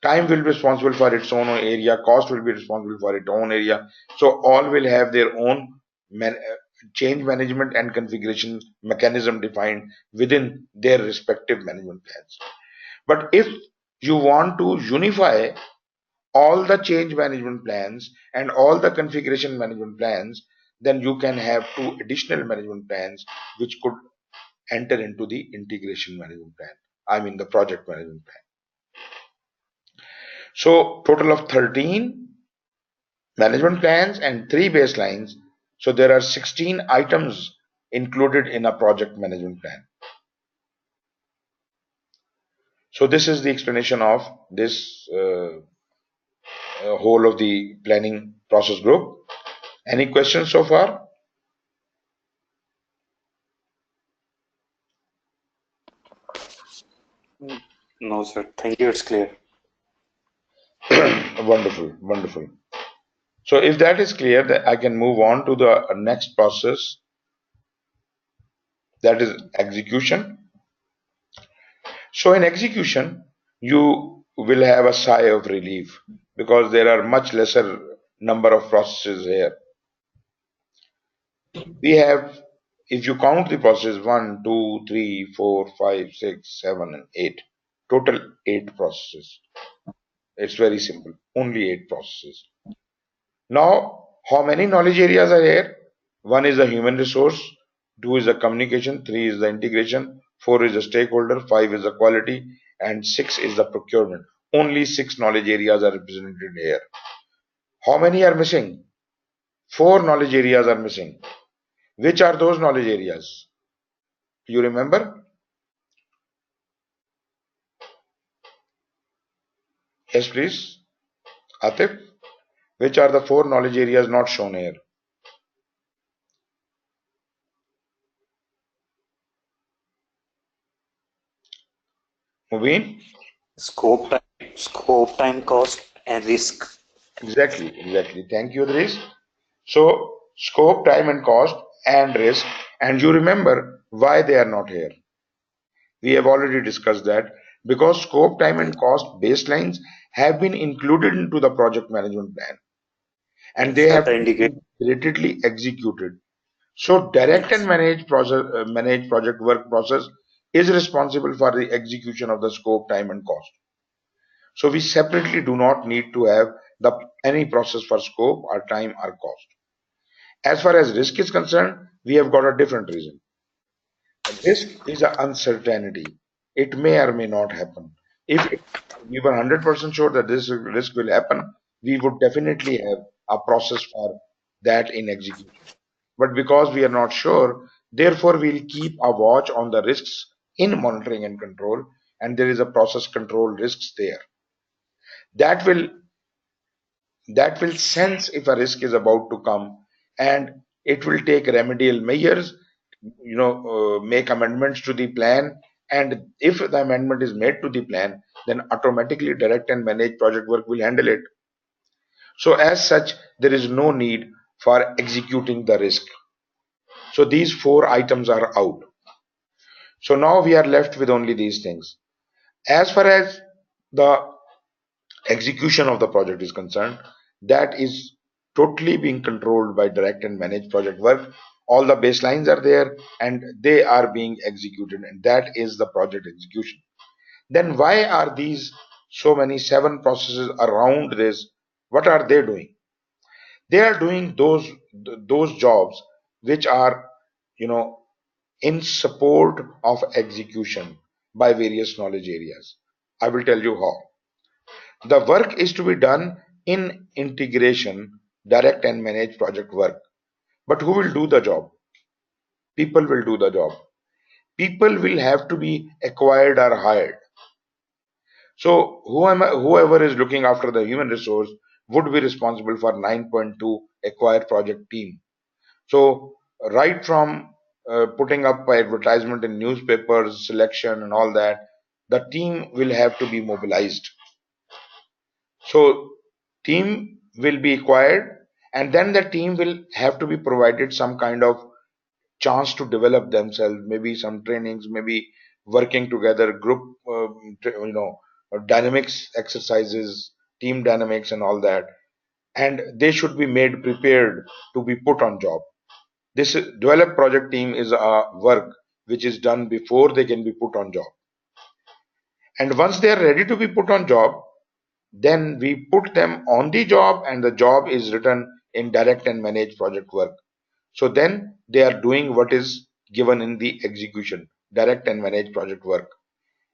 Time will be responsible for its own area, cost will be responsible for its own area. So all will have their own change management and configuration mechanism defined within their respective management plans. But if you want to unify all the change management plans and all the configuration management plans, then you can have two additional management plans which could enter into the integration management plan. I mean the project management plan. So total of 13 management plans and 3 baselines. So there are 16 items included in a project management plan. So this is the explanation of this whole of the planning process group. Any questions so far? No, sir. Thank you. It's clear. Wonderful, wonderful. So if that is clear, then I can move on to the next process, that is execution. So in execution, you will have a sigh of relief because there are much lesser number of processes here. We have, if you count the processes 1, 2, 3, 4, 5, 6, 7, and 8, total 8 processes. It's very simple, only 8 processes. Now, how many knowledge areas are here? 1 is the human resource, 2 is the communication, 3 is the integration, 4 is the stakeholder, 5 is the quality, and 6 is the procurement. Only 6 knowledge areas are represented here. How many are missing? 4 knowledge areas are missing. Which are those knowledge areas? You remember? Yes, please. Atif, which are the 4 knowledge areas not shown here? Mubin? Scope, time, cost, and risk. Exactly. Thank you, Idris. So, scope, time, and cost, and risk. And you remember why they are not here. We have already discussed that because scope, time, and cost baselines have been included into the project management plan and they Yes, have the to be indicate. relatedly executed. So, direct and Yes. manage project work process is responsible for the execution of the scope, time, and cost. So, we separately do not need to have any process for scope or time or cost. As far as risk is concerned, we have got a different reason. Risk is an uncertainty. It may or may not happen. If we were 100% sure that this risk will happen, we would definitely have a process for that in execution. But because we are not sure, therefore we'll keep a watch on the risks in monitoring and control, and there is a process control risks there. That will sense if a risk is about to come, and it will take remedial measures, make amendments to the plan, and if the amendment is made to the plan, then automatically direct and manage project work will handle it. So as such, there is no need for executing the risk. So these 4 items are out. So now we are left with only these things. As far as the execution of the project is concerned, that is totally being controlled by direct and managed project work. All the baselines are there and they are being executed, and that is the project execution. Then why are these so many 7 processes around this? What are they doing? They are doing those jobs which are, in support of execution by various knowledge areas. I will tell you how. The work is to be done in integration, direct and managed project work. But who will do the job? People will do the job. People will have to be acquired or hired. So whoever is looking after the human resource would be responsible for 9.2 acquired project team. So right from putting up advertisement in newspapers, selection and all that, the team will have to be mobilized. So team will be acquired, and then the team will have to be provided some kind of chance to develop themselves, maybe some trainings, maybe working together, group, dynamics exercises, team dynamics, and all that. And they should be made prepared to be put on job. This develop project team is a work which is done before they can be put on job. And once they are ready to be put on job, then we put them on the job, and the job is written in direct and managed project work. So then they are doing what is given in the execution, direct and managed project work.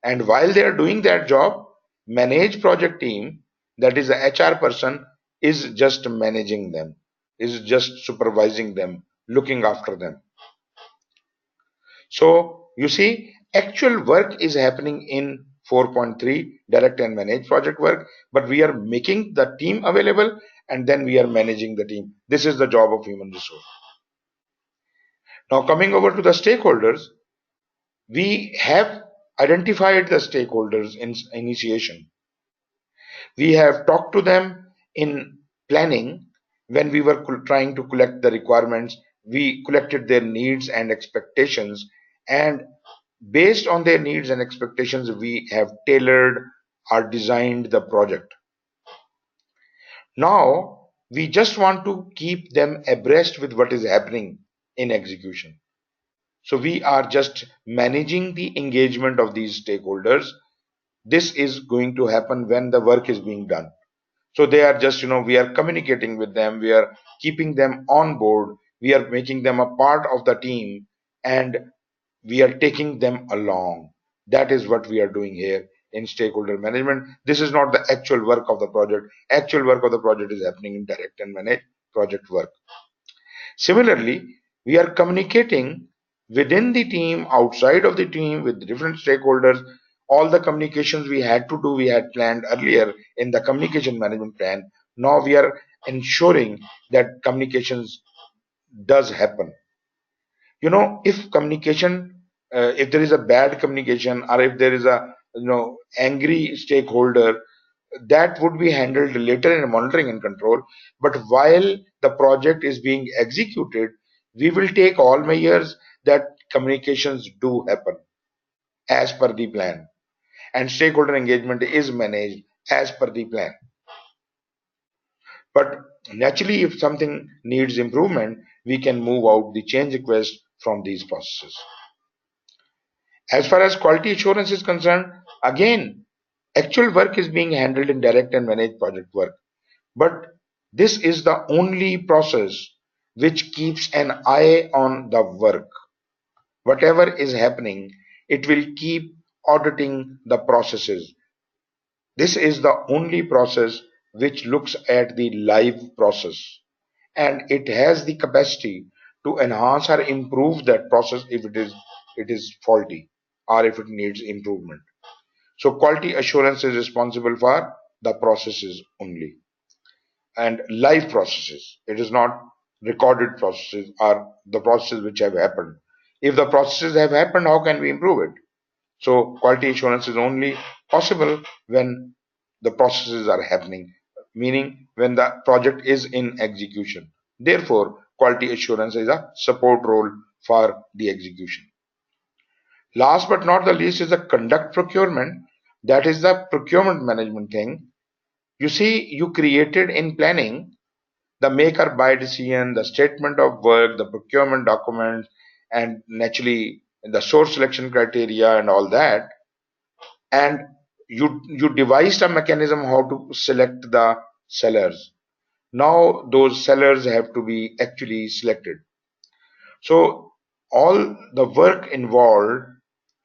And while they are doing that job, managed project team, that is the HR person, is just managing them, is just supervising them, looking after them. So you see, actual work is happening in 4.3, direct and managed project work, but we are making the team available and then we are managing the team. This is the job of human resource. Now coming over to the stakeholders, we have identified the stakeholders in initiation. We have talked to them in planning. When we were trying to collect the requirements, we collected their needs and expectations, and based on their needs and expectations, we have tailored or designed the project. Now we just want to keep them abreast with what is happening in execution. So we are just managing the engagement of these stakeholders. This is going to happen when the work is being done. So they are just, we are communicating with them, we are keeping them on board, we are making them a part of the team, and we are taking them along. That is what we are doing here in stakeholder management. This is not the actual work of the project. Actual work of the project is happening in direct and managed project work. Similarly, we are communicating within the team, outside of the team, with different stakeholders. All the communications we had to do, we had planned earlier in the communication management plan. Now we are ensuring that communications does happen. If communication, if there is a bad communication, or if there is a angry stakeholder, that would be handled later in monitoring and control. But while the project is being executed, we will take all measures that communications do happen as per the plan, and stakeholder engagement is managed as per the plan. But naturally, if something needs improvement, we can move out the change request from these processes. As far as quality assurance is concerned, again, actual work is being handled in direct and managed project work. But this is the only process which keeps an eye on the work. Whatever is happening, it will keep auditing the processes. This is the only process which looks at the live process, and it has the capacity to enhance or improve that process if it is faulty or if it needs improvement. So quality assurance is responsible for the processes only, and live processes. It is not recorded processes or the processes which have happened. If the processes have happened, how can we improve it? So quality assurance is only possible when the processes are happening, meaning when the project is in execution. Therefore, quality assurance is a support role for the execution. Last but not the least is the conduct procurement. That is the procurement management thing. You see, you created in planning the make or buy decision, the statement of work, the procurement documents, and naturally the source selection criteria and all that. And you devised a mechanism how to select the sellers. Now those sellers have to be actually selected. So all the work involved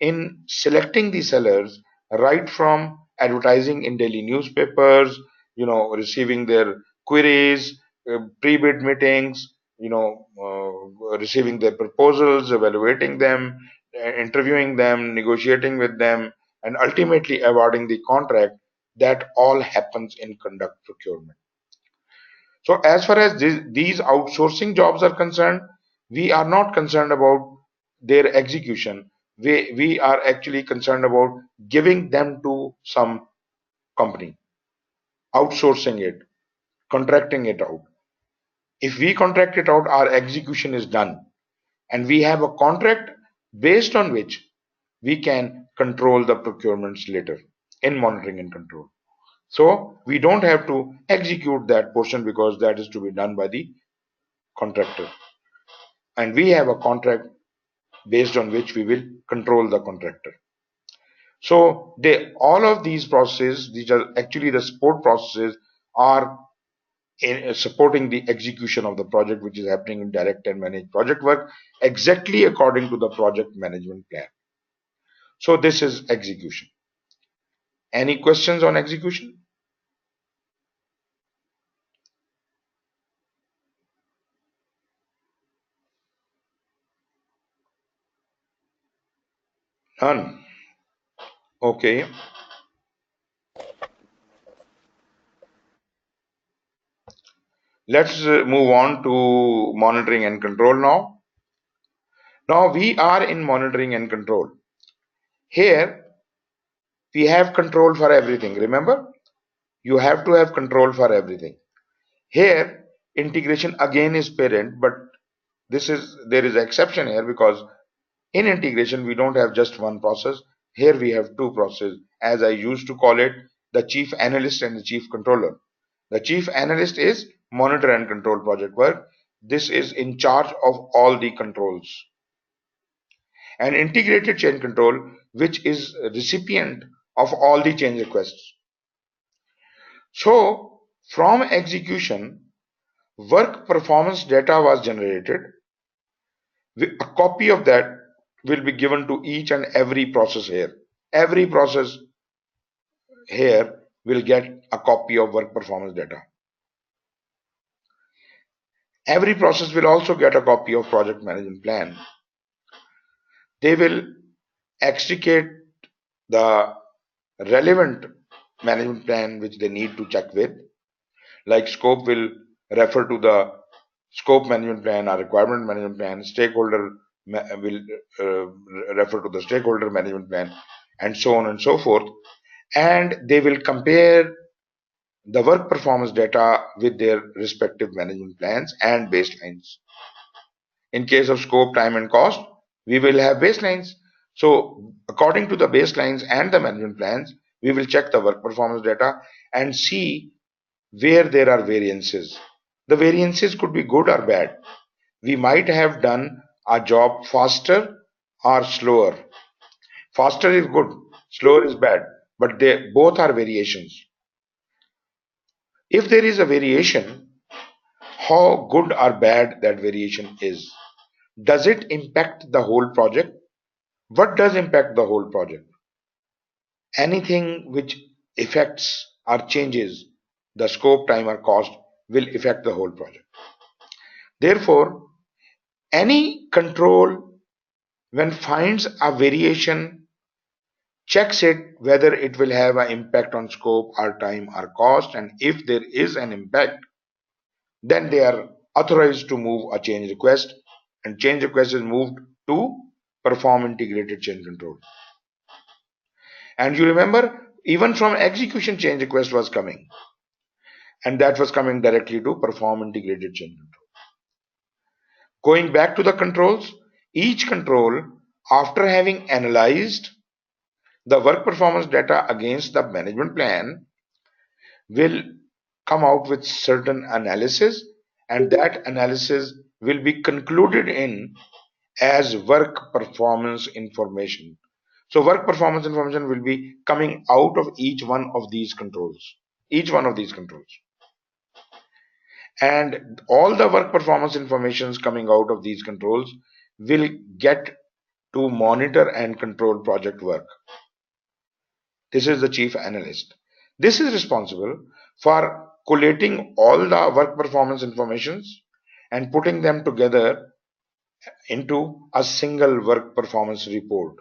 in selecting the sellers, right from advertising in daily newspapers, receiving their queries, pre-bid meetings, receiving their proposals, evaluating them, interviewing them, negotiating with them, and ultimately awarding the contract. That all happens in conduct procurement. So as far as these outsourcing jobs are concerned, we are not concerned about their execution. We are actually concerned about giving them to some company, outsourcing it, contracting it out. If we contract it out, our execution is done. and we have a contract based on which we can control the procurements later in monitoring and control. So we don't have to execute that portion because that is to be done by the contractor, and we have a contract based on which we will control the contractor. So all of these processes, these are actually the support processes, are supporting the execution of the project, which is happening in direct and managed project work exactly according to the project management plan. So this is execution. Any questions on execution? None. Okay. Let's move on to monitoring and control now. Now we are in monitoring and control. Here we have control for everything. Remember, you have to have control for everything. Here integration again is parent, but there is exception here because in integration we don't have just one process. Here we have two processes, as I used to call it, the chief analyst and the chief controller. The chief analyst is monitor and control project work. This is in charge of all the controls. And integrated change control, which is recipient of all the change requests. So from execution, work performance data was generated. A copy of that will be given to each and every process here. Every process here will get a copy of work performance data. Every process will also get a copy of project management plan. They will extricate the relevant management plan which they need to check with. Like scope will refer to the scope management plan or requirement management plan. Stakeholder will refer to the stakeholder management plan, and so on and so forth. And they will compare the work performance data with their respective management plans and baselines. In case of scope, time and cost, we will have baselines. So according to the baselines and the management plans, we will check the work performance data and see where there are variances. The variances could be good or bad. We might have done a job faster or slower. Faster is good, slower is bad, but they both are variations. If there is a variation, how good or bad that variation is? Does it impact the whole project? What does impact the whole project? Anything which affects or changes the scope, time or cost will affect the whole project. Therefore, any control when finds a variation, checks it whether it will have an impact on scope or time or cost, and if there is an impact, then they are authorized to move a change request, and change request is moved to perform integrated change control. And you remember, even from execution, change request was coming, and that was coming directly to perform integrated change control. Going back to the controls, each control, after having analyzed the work performance data against the management plan, will come out with certain analysis, and that analysis will be concluded in as work performance information. So work performance information will be coming out of each one of these controls. And all the work performance informations coming out of these controls will get to monitor and control project work. This is the chief analyst. This is responsible for collating all the work performance informations and putting them together into a single work performance report.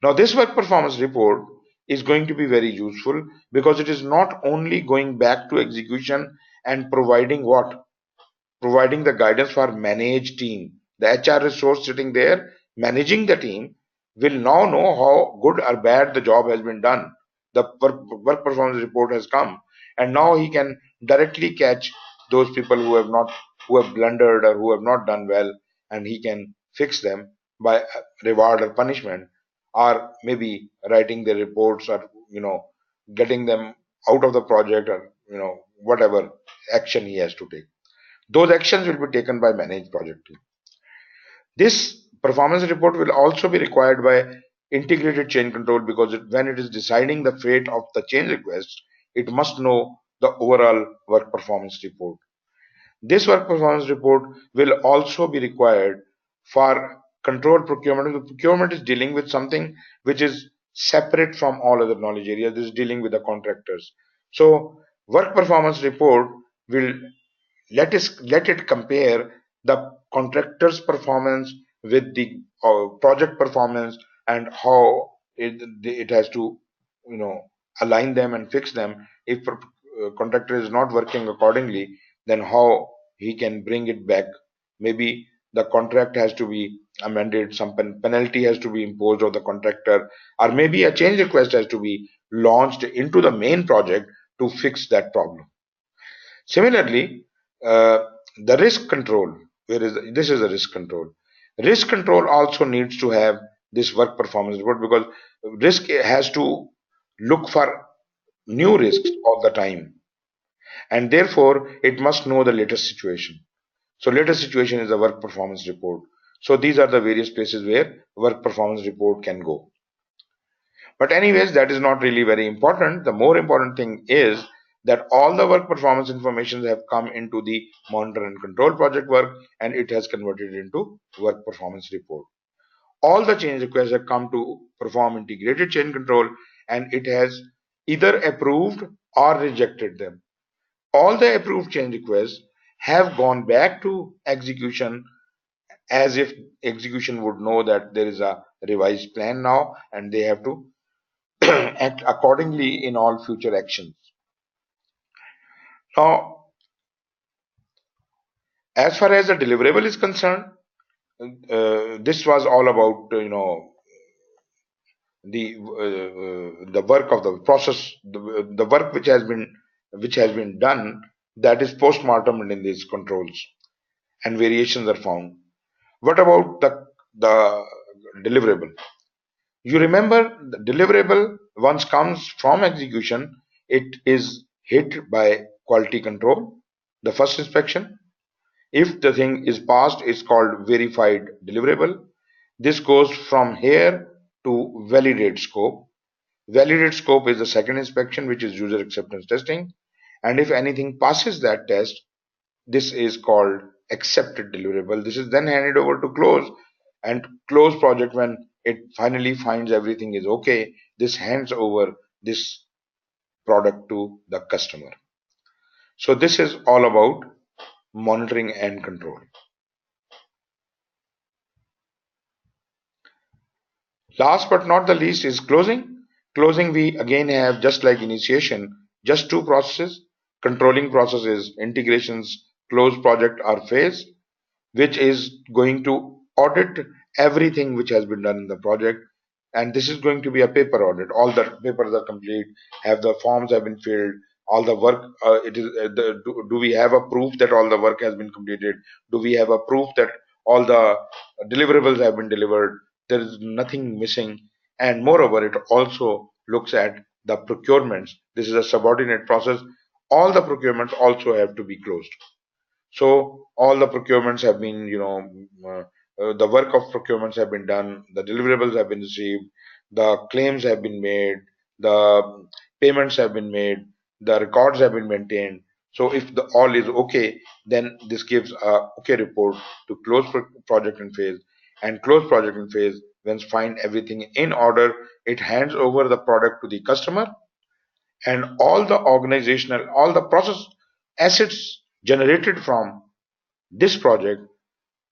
Now this work performance report is going to be very useful because it is not only going back to execution and providing what? Providing the guidance for managed team. The HR resource sitting there managing the team will now know how good or bad the job has been done. The work performance report has come, and now he can directly catch those people who have blundered or who have not done well, and he can fix them by reward or punishment, or maybe writing the reports, or getting them out of the project, or whatever action he has to take. Those actions will be taken by managed project team. This performance report will also be required by integrated change control, because when it is deciding the fate of the change request, it must know the overall work performance report. This work performance report will also be required for control procurement. The procurement is dealing with something which is separate from all other knowledge areas. This is dealing with the contractors. So work performance report will let it compare the contractor's performance with the project performance, and how it has to align them and fix them. If contractor is not working accordingly, then how he can bring it back. Maybe the contract has to be amended, some penalty has to be imposed on the contractor, or maybe a change request has to be launched into the main project to fix that problem. Similarly, uh, the risk control, this is a risk control. Risk control also needs to have this work performance report, because risk has to look for new risks all the time, and therefore it must know the latest situation. So latest situation is a work performance report. So these are the various places where work performance report can go. But anyways, that is not really very important. The more important thing is that all the work performance information have come into the monitor and control project work, and it has converted into work performance report. All the change requests have come to perform integrated change control, and it has either approved or rejected them. All the approved change requests have gone back to execution, as if execution would know that there is a revised plan now, and they have to act accordingly in all future actions. Now, as far as the deliverable is concerned, this was all about the work of the process, the work which has been done, that is post-mortem in these controls, and variations are found. What about the deliverable? You remember the deliverable, once comes from execution, it is hit by quality control, the first inspection. If the thing is passed, it's called verified deliverable. This goes from here to validate scope. Validate scope is the second inspection, which is user acceptance testing. And if anything passes that test, this is called accepted deliverable. This is then handed over to close, and close project, when it finally finds everything is okay, this hands over this product to the customer. So this is all about monitoring and control. Last but not the least is closing. Closing, we again have, just like initiation, just two processes. Controlling process is integrations close project or phase, which is going to audit everything which has been done in the project. And this is going to be a paper audit. All the papers are complete, have the forms have been filled, all the work, do we have a proof that all the work has been completed? Do we have a proof that all the deliverables have been delivered? There is nothing missing. And moreover, it also looks at the procurements. This is a subordinate process. All the procurements also have to be closed. So all the procurements have been, the work of procurements have been done, the deliverables have been received, the claims have been made, the payments have been made, the records have been maintained. So if the all is okay, then this gives a okay report to close project and phase. And close project and phase, when find everything in order, it hands over the product to the customer, and all the organizational, all the process assets generated from this project,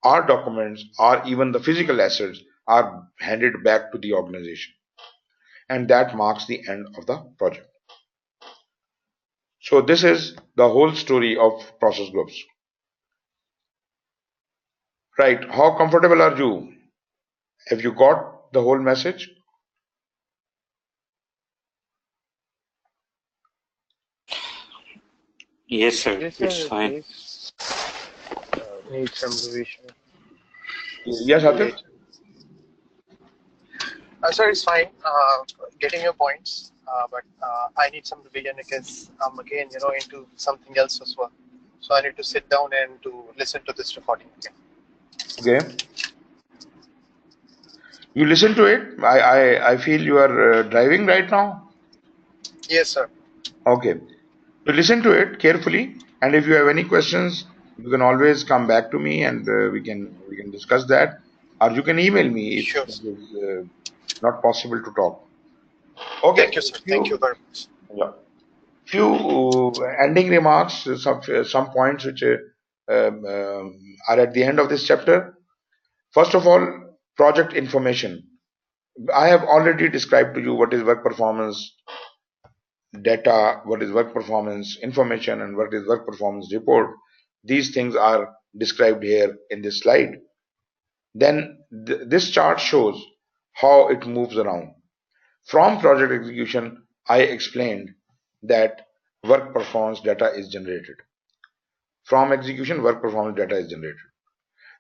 our documents, or even the physical assets, are handed back to the organization, and that marks the end of the project. So this is the whole story of process groups. Right, how comfortable are you? Have you got the whole message? Yes, sir. Yes, It's sir, fine. please. Need some revision. Yes, Atif? Sir, it's fine. Getting your points, but I need some revision because I'm again, into something else as well. So I need to sit down and to listen to this recording again. Okay. You listen to it. I feel you are driving right now. Yes, sir. Okay. So listen to it carefully, and if you have any questions, you can always come back to me, and we can discuss that, or you can email me if Sure. it is not possible to talk. Okay. Thank you, sir. Thank you Few very much. yeah, few ending remarks, some points which are at the end of this chapter. First of all, project information. I have already described to you what is work performance data, what is work performance information, and what is work performance report. These things are described here in this slide. Then this chart shows how it moves around. From project execution, I explained that work performance data is generated. From execution, work performance data is generated.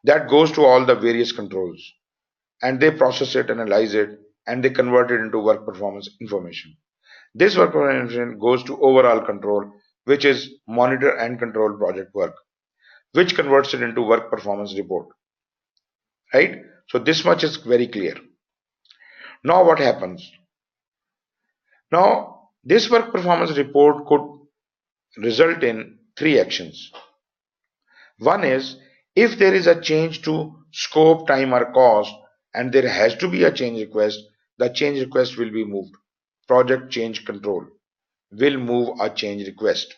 That goes to all the various controls, and they process it, analyze it, and they convert it into work performance information. This work performance information goes to overall control, which is monitor and control project work, which converts it into work performance report. Right? So this much is very clear. Now what happens? Now this work performance report could result in three actions. One is if there is a change to scope, time, or cost, and there has to be a change request, the change request will be moved. Project change control will move a change request.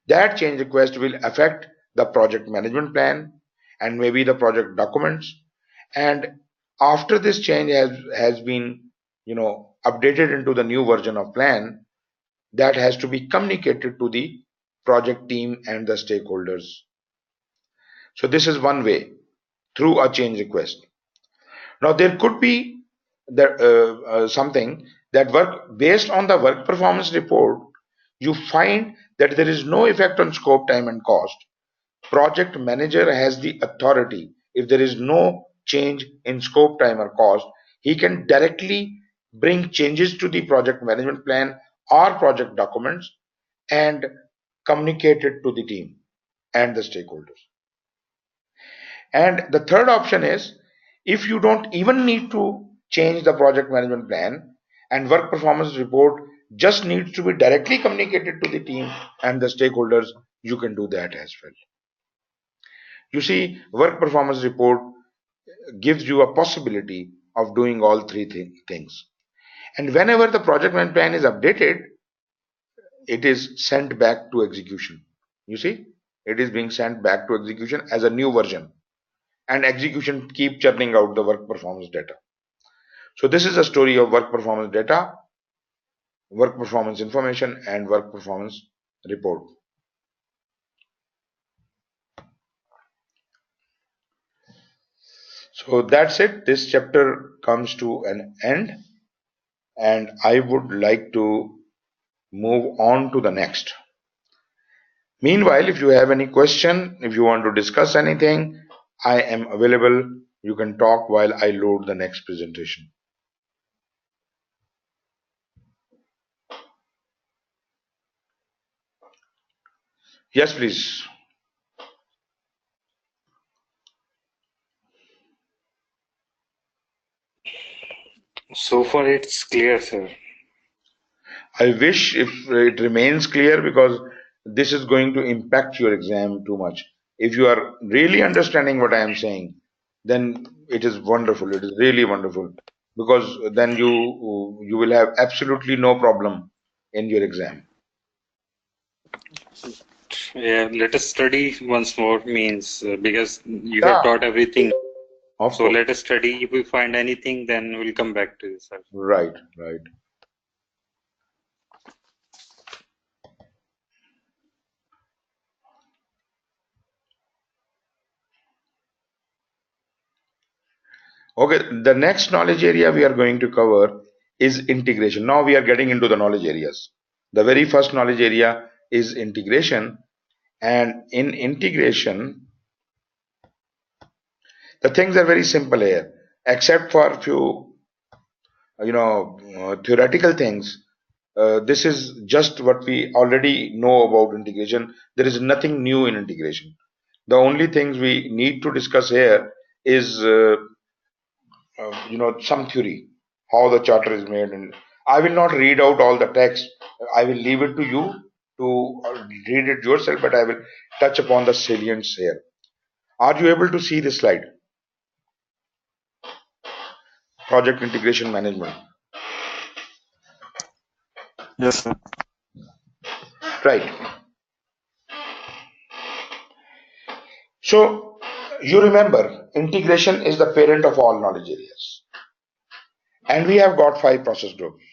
That change request will affect the project management plan and maybe the project documents. And after this change has been updated into the new version of plan, that has to be communicated to the project team and the stakeholders. So this is one way, through a change request. Now there could be something that work based on the work performance report. You find that there is no effect on scope, time, and cost. Project manager has the authority. If there is no change in scope, time, or cost, he can directly bring changes to the project management plan or project documents and communicate it to the team and the stakeholders. And the third option is if you don't even need to change the project management plan and work performance report just needs to be directly communicated to the team and the stakeholders, you can do that as well. You see, work performance report gives you a possibility of doing all three things. And whenever the project management plan is updated, it is sent back to execution. You see, it is being sent back to execution as a new version. And execution keep churning out the work performance data. So this is a story of work performance data, work performance information, and work performance report. So that's it. This chapter comes to an end, and I would like to move on to the next. Meanwhile, if you have any question, if you want to discuss anything, I am available. You can talk while I load the next presentation. Yes, please. So far, it's clear, sir. I wish if it remains clear because this is going to impact your exam too much. If you are really understanding what I am saying, then it is wonderful. It is really wonderful because then you will have absolutely no problem in your exam. Yeah, let us study once more means because you have Yeah, taught everything. of So course. let us study. If we find anything, then we'll come back to this, sir. Right, right. Okay, the next knowledge area we are going to cover is integration. Now we are getting into the knowledge areas. The very first knowledge area is integration, and in integration, The things are very simple here, except for a few, theoretical things. This is just what we already know about integration. There is nothing new in integration. The only things we need to discuss here is, some theory, how the charter is made. And I will not read out all the text. I will leave it to you to read it yourself, but I will touch upon the salients here. Are you able to see this slide? Project integration management. Yes, sir. Right. So you remember integration is the parent of all knowledge areas. And we have got 5 process groups.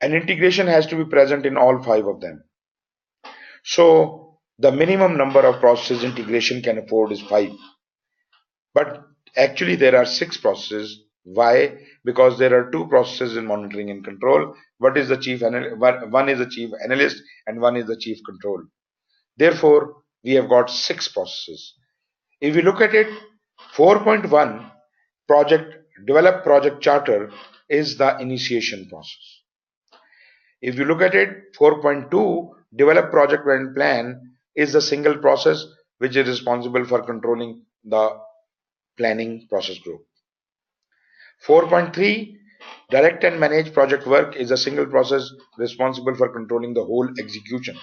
And integration has to be present in all 5 of them. So the minimum number of processes integration can afford is 5. But actually there are 6 processes. Why? Because there are 2 processes in monitoring and control. One is the chief analyst and one is the chief control. Therefore, we have got 6 processes. If we look at it, 4.1 develop project charter is the initiation process. If you look at it, 4.2 develop project plan is the single process which is responsible for controlling the planning process group. 4.3 direct and manage project work is a single process responsible for controlling the whole execution.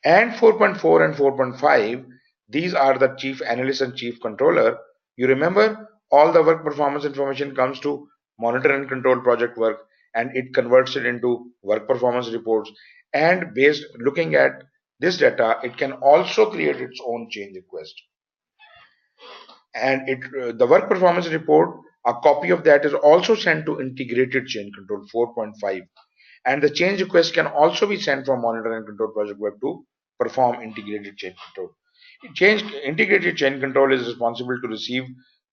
And 4.4 and 4.5, these are the chief analyst and chief controller. You remember all the work performance information comes to monitor and control project work, and it converts it into work performance reports. And based looking at this data, it can also create its own change request. And the work performance report, a copy of that is also sent to integrated change control 4.5. And the change request can also be sent from monitor and control project web to perform integrated change control. Integrated change control is responsible to receive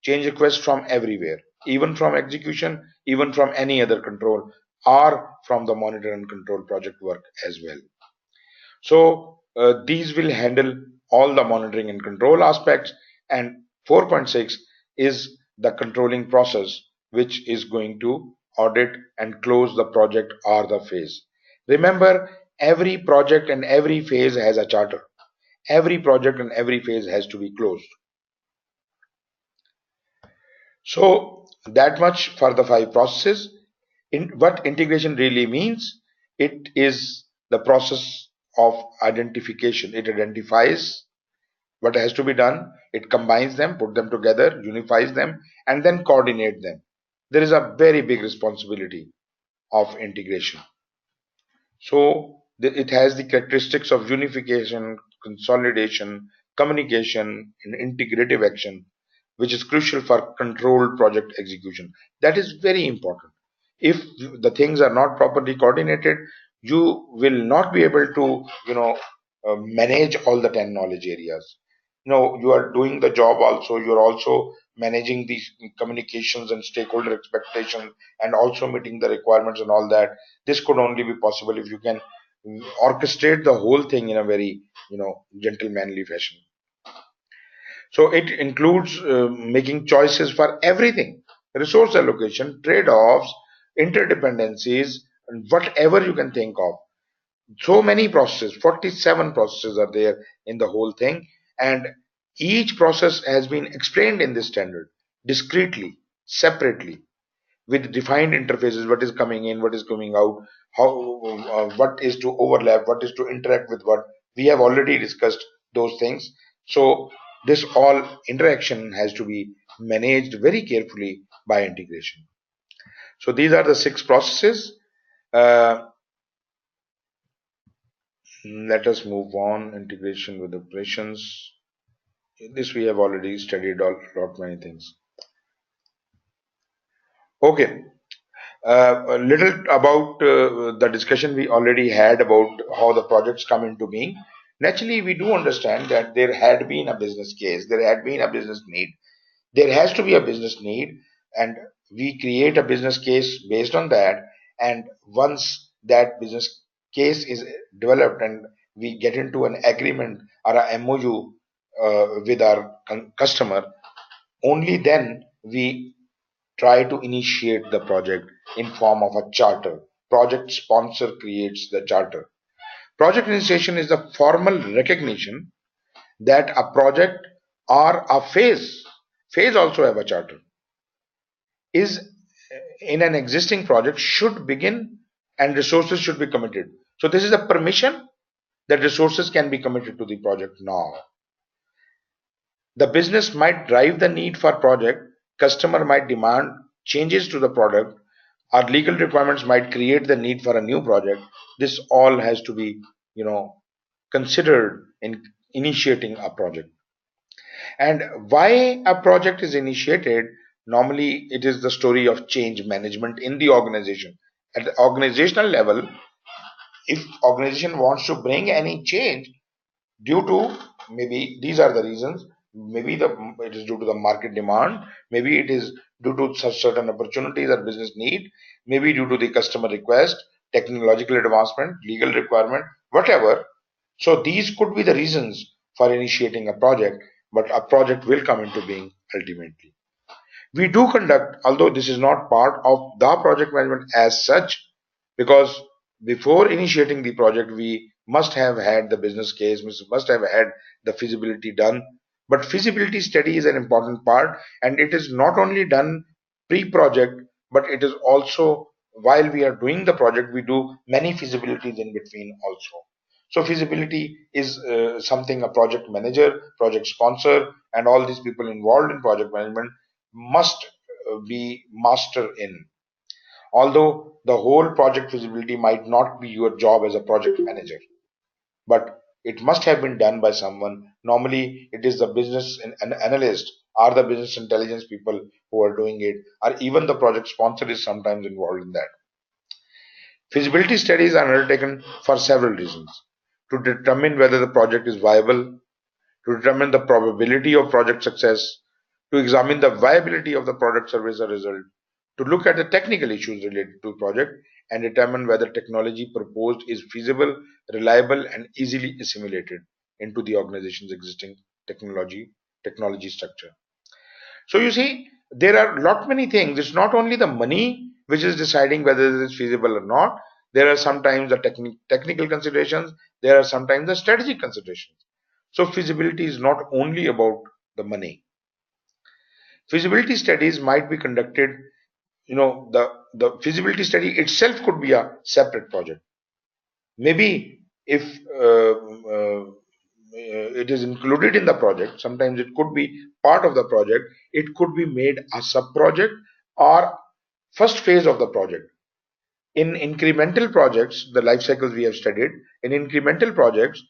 change requests from everywhere, even from execution, even from any other control, or from the monitor and control project work as well. So these will handle all the monitoring and control aspects, and 4.6 is the controlling process which is going to audit and close the project or the phase. Remember, every project and every phase has a charter. Every project and every phase has to be closed. So that much for the 5 processes. What integration really means, it is the process of identification. It identifies what has to be done, it combines them, put them together, unifies them, and then coordinate them. There is a very big responsibility of integration. So it has the characteristics of unification, consolidation, communication, and integrative action, which is crucial for controlled project execution. That is very important. If the things are not properly coordinated, you will not be able to, manage all the 10 knowledge areas. You are doing the job also, you're also managing these communications and stakeholder expectations and also meeting the requirements and all that. This could only be possible if you can orchestrate the whole thing in a very, gentlemanly fashion. So it includes making choices for everything: resource allocation, trade-offs, interdependencies, and whatever you can think of. So many processes, 47 processes are there in the whole thing, and each process has been explained in this standard discretely, separately, with defined interfaces: what is coming in, what is coming out, how, what is to overlap, what is to interact with what. We have already discussed those things. So this all interaction has to be managed very carefully by integration. So these are the 6 processes. Let us move on. Integration with operations. This we have already studied a lot many things. Okay. A little about the discussion we already had about how the projects come into being. Naturally, we do understand that there had been a business case, there had been a business need. There has to be a business need, and we create a business case based on that. And once that business case is developed and we get into an agreement or a MOU with our customer, only then we try to initiate the project in form of a charter. Project sponsor creates the charter. Project initiation is the formal recognition that a project or a phase also have a charter, is in an existing project should begin and resources should be committed. So this is a permission that resources can be committed to the project now. The business might drive the need for project, customer might demand changes to the product, or legal requirements might create the need for a new project. This all has to be, considered in initiating a project. And why a project is initiated, normally it is the story of change management in the organization. At the organizational level, if organization wants to bring any change due to, maybe these are the reasons, maybe it is due to the market demand, maybe it is due to such certain opportunities that business need, maybe due to the customer request, technological advancement, legal requirement, whatever. So these could be the reasons for initiating a project, but a project will come into being ultimately. We do conduct, although this is not part of the project management as such, because before initiating the project, we must have had the business case, must have had the feasibility done. But feasibility study is an important part, and it is not only done pre-project, but it is also while we are doing the project, we do many feasibilities in between also. So feasibility is something a project manager, project sponsor, and all these people involved in project management must be master in. Although the whole project feasibility might not be your job as a project manager, but it must have been done by someone. Normally, it is the business analyst or the business intelligence people who are doing it, or even the project sponsor is sometimes involved in that. Feasibility studies are undertaken for several reasons: to determine whether the project is viable, to determine the probability of project success, to examine the viability of the product, service, or result, to look at the technical issues related to the project, and determine whether technology proposed is feasible, reliable, and easily assimilated into the organization's existing technology structure. So you see, there are lot many things. It's not only the money which is deciding whether it is feasible or not. There are sometimes the technical considerations. There are sometimes the strategic considerations. So feasibility is not only about the money. Feasibility studies might be conducted, the feasibility study itself could be a separate project. Maybe if it is included in the project, sometimes it could be part of the project, it could be made a sub-project or first phase of the project. In incremental projects, the life cycles we have studied, in incremental projects,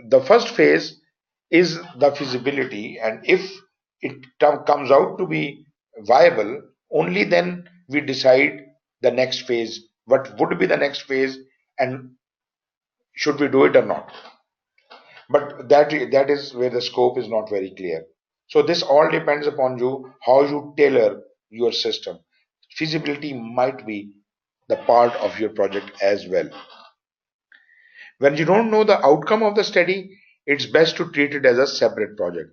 the first phase is the feasibility, and if it comes out to be viable, only then we decide the next phase, what would be the next phase, and should we do it or not. But that is where the scope is not very clear. So this all depends upon you, how you tailor your system. Feasibility might be the part of your project as well. When you don't know the outcome of the study, it's best to treat it as a separate project.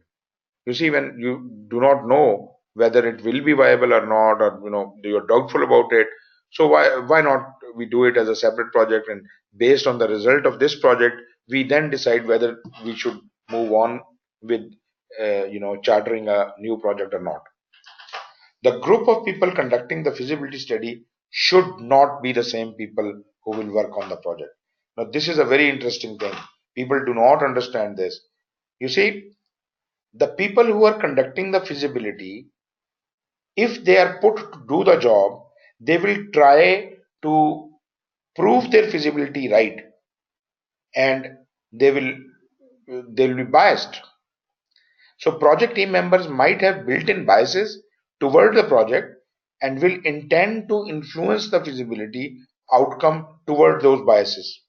You see, when you do not know whether it will be viable or not, or you're doubtful about it, so why not we do it as a separate project, and based on the result of this project, we then decide whether we should move on with chartering a new project or not. The group of people conducting the feasibility study should not be the same people who will work on the project. Now, this is a very interesting thing. People do not understand this. You see, the people who are conducting the feasibility, if they are put to do the job, they will try to prove their feasibility right, and they'll be biased. So project team members might have built-in biases toward the project and will intend to influence the feasibility outcome toward those biases.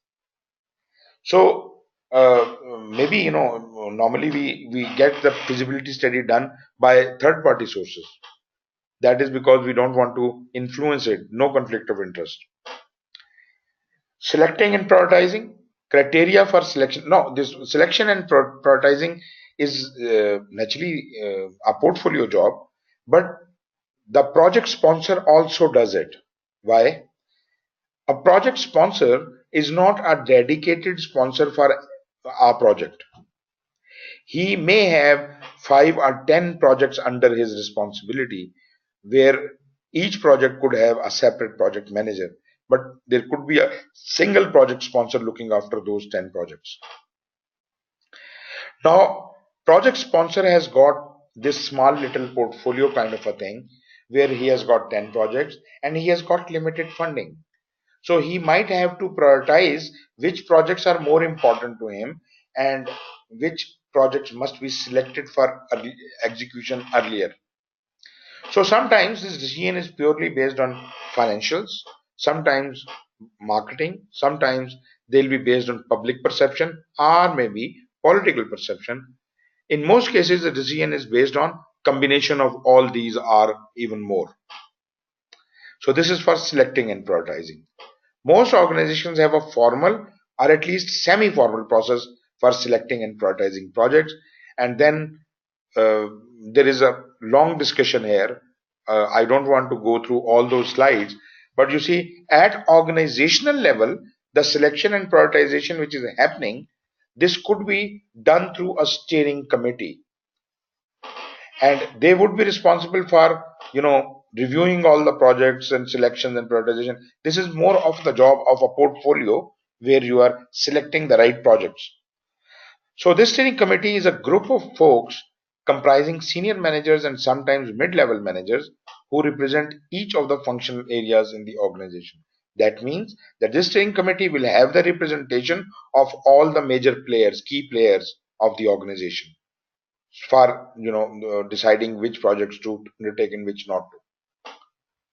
So maybe normally we get the feasibility study done by third-party sources. That is because we don't want to influence it. No conflict of interest. Selecting and prioritizing criteria for selection. No, this selection and prioritizing is naturally a portfolio job, but the project sponsor also does it. Why? A project sponsor is not a dedicated sponsor for a project. He may have 5 or 10 projects under his responsibility, where each project could have a separate project manager, but there could be a single project sponsor looking after those 10 projects. Now, project sponsor has got this small little portfolio kind of a thing where he has got 10 projects and he has got limited funding. So he might have to prioritize which projects are more important to him and which projects must be selected for execution earlier. So sometimes this decision is purely based on financials, sometimes marketing, sometimes they'll be based on public perception or maybe political perception. In most cases, the decision is based on combination of all these or even more. So this is for selecting and prioritizing. Most organizations have a formal or at least semi-formal process for selecting and prioritizing projects, and then there is a long discussion here. I don't want to go through all those slides, but you see, at organizational level, the selection and prioritization which is happening, this could be done through a steering committee, and they would be responsible for reviewing all the projects and selections and prioritization. This is more of the job of a portfolio where you are selecting the right projects. So this steering committee is a group of folks comprising senior managers and sometimes mid-level managers who represent each of the functional areas in the organization. That means that this steering committee will have the representation of all the major players, key players of the organization for deciding which projects to undertake and which not to.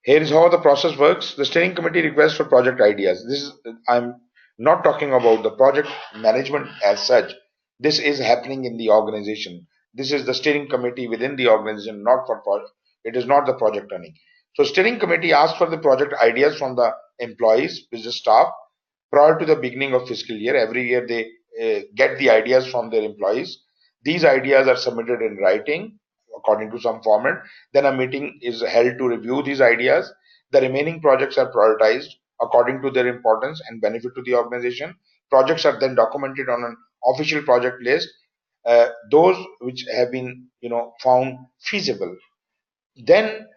Here is how the process works. The steering committee requests for project ideas. I'm not talking about the project management as such. This is happening in the organization. This is the steering committee within the organization, not for project. It is not the project running. So steering committee asks for the project ideas from the employees, business staff, prior to the beginning of fiscal year. Every year they get the ideas from their employees. These ideas are submitted in writing according to some format. Then a meeting is held to review these ideas. The remaining projects are prioritized according to their importance and benefit to the organization. Projects are then documented on an official project list. Those which have been found feasible, then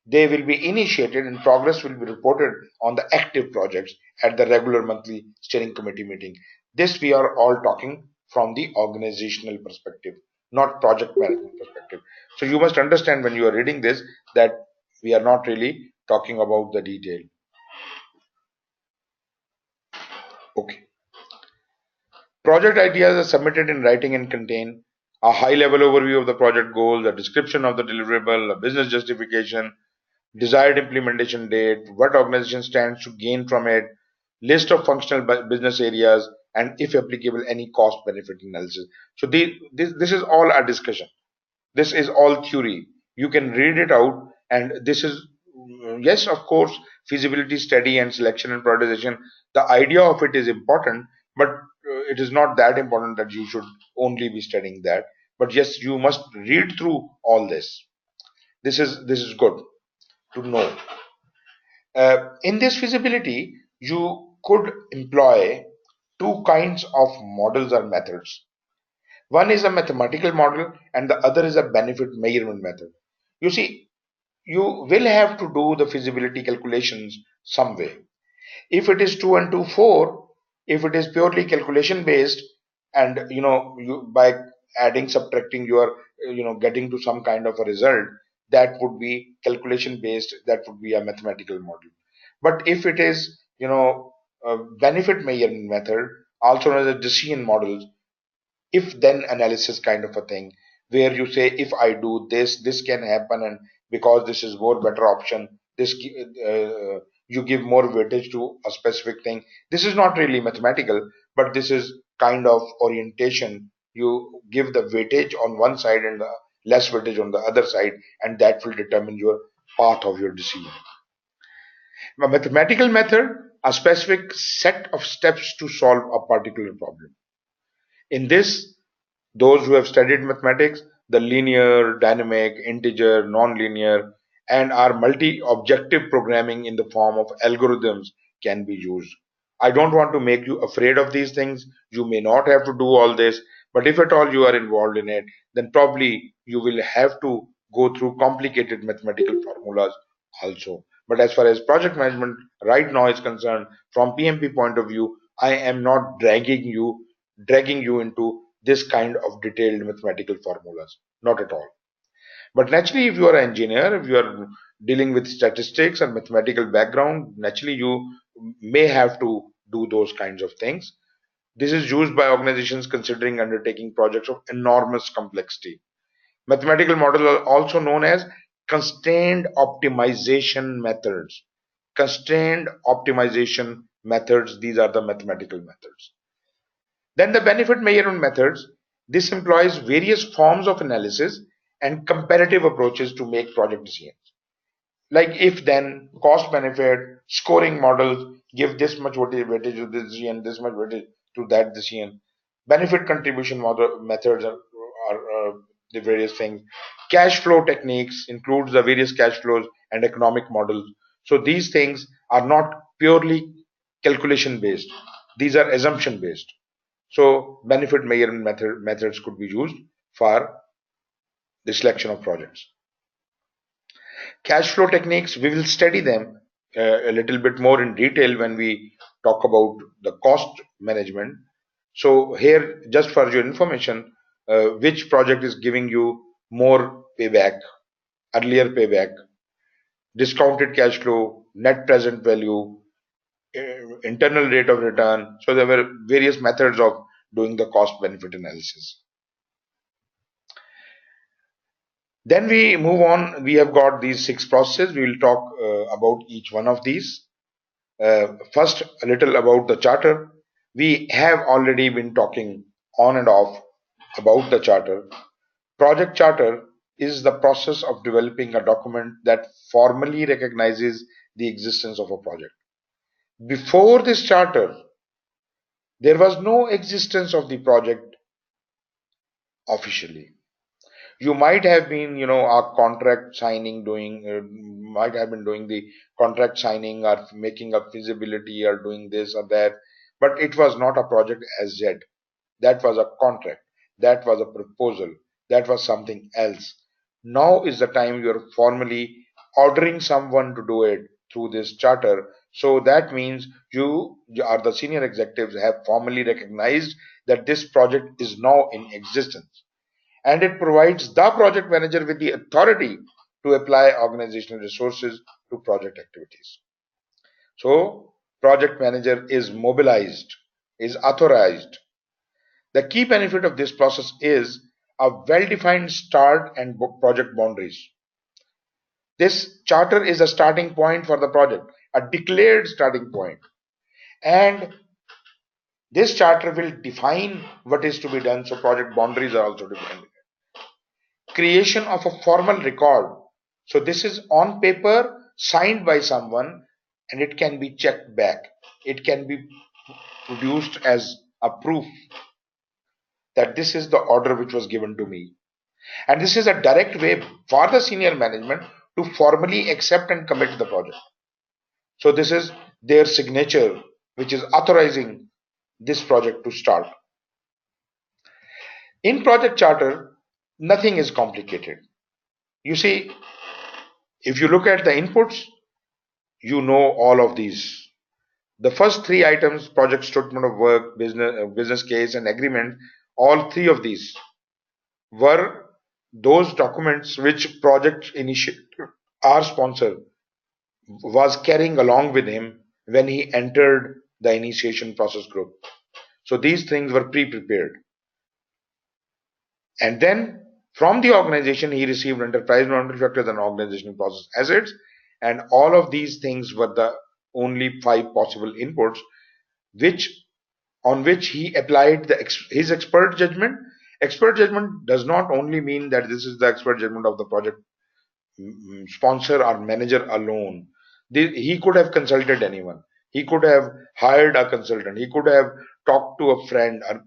they will be initiated and progress will be reported on the active projects at the regular monthly steering committee meeting. This we are all talking from the organizational perspective, not project management perspective. So you must understand when you are reading this that we are not really talking about the detail. Okay. Project ideas are submitted in writing and contain a high level overview of the project goals, a description of the deliverable, a business justification, desired implementation date, what organization stands to gain from it, list of functional business areas, and if applicable, any cost benefit analysis. So this is all a discussion. This is all theory. You can read it out, and this is, yes, of course, feasibility study and selection and prioritization. The idea of it is important, but it is not that important that you should only be studying that. But yes, you must read through all this. This is good to know. In this feasibility, you could employ two kinds of models or methods. One is a mathematical model and the other is a benefit measurement method. You see, you will have to do the feasibility calculations some way. If it is 2 and 2 4, if it is purely calculation based, and you by adding subtracting you are getting to some kind of a result, that would be calculation based, that would be a mathematical model. But if it is a benefit measurement method, also known as a decision model, if then analysis kind of a thing, where you say if I do this can happen, and because this is more better option, you give more weightage to a specific thing. This is not really mathematical, but this is kind of orientation. You give the weightage on one side and the less weightage on the other side, and that will determine your path of your decision. A mathematical method, a specific set of steps to solve a particular problem. In this, Those who have studied mathematics, the linear, dynamic, integer, non-linear, and our multi-objective programming in the form of algorithms can be used. I don't want to make you afraid of these things. You may not have to do all this, but if at all you are involved in it, then probably you will have to go through complicated mathematical formulas also. But as far as project management right now is concerned, from PMP point of view, I am not dragging you into this kind of detailed mathematical formulas. Not at all. But naturally, if you are an engineer, if you are dealing with statistics and mathematical background, naturally you may have to do those kinds of things. This is used by organizations considering undertaking projects of enormous complexity. Mathematical models are also known as constrained optimization methods. Constrained optimization methods, these are the mathematical methods. Then the benefit measurement methods. This employs various forms of analysis and comparative approaches to make project decisions. Like if then, cost benefit, scoring models give this much weightage to this decision, this much weightage to that decision. Benefit contribution model methods are the various things. Cash flow techniques includes the various cash flows and economic models. So these things are not purely calculation based. These are assumption based. So benefit measurement methods could be used for the selection of projects. Cash flow techniques, we will study them a little bit more in detail when we talk about the cost management. So here, just for your information, which project is giving you more payback, earlier payback, discounted cash flow, net present value, internal rate of return. So there were various methods of doing the cost benefit analysis. Then we move on. We have got these 6 processes. We will talk about each one of these. First, a little about the charter. We have already been talking on and off about the charter. Project charter is the process of developing a document that formally recognizes the existence of a project. Before this charter, there was no existence of the project officially. You might have been, a contract signing might have been doing the contract signing or making a feasibility or doing this or that, but it was not a project as yet. That was a contract, that was a proposal, that was something else. Now is the time you are formally ordering someone to do it through this charter. So that means you are the senior executives have formally recognized that this project is now in existence, and it provides the project manager with the authority to apply organizational resources to project activities. So, project manager is mobilized, is authorized. The key benefit of this process is a well-defined start and project boundaries. This charter is a starting point for the project, a declared starting point. And this charter will define what is to be done, so project boundaries are also defined. Creation of a formal record. So this is on paper, signed by someone, and it can be checked back. It can be produced as a proof that this is the order which was given to me. And this is a direct way for the senior management to formally accept and commit to the project. So this is their signature, which is authorizing this project to start. In project charter, nothing is complicated. You see, if you look at the inputs, you know all of these. The first 3 items, project statement of work, business case, and agreement, all 3 of these were those documents which project initiator, our sponsor, was carrying along with him when he entered the initiation process group. So these things were pre-prepared. And then from the organization, he received enterprise normative factors and organizational process assets. And all of these things were the only 5 possible inputs on which he applied his expert judgment. Expert judgment does not only mean that this is the expert judgment of the project sponsor or manager alone. He could have consulted anyone. He could have hired a consultant. He could have talked to a friend or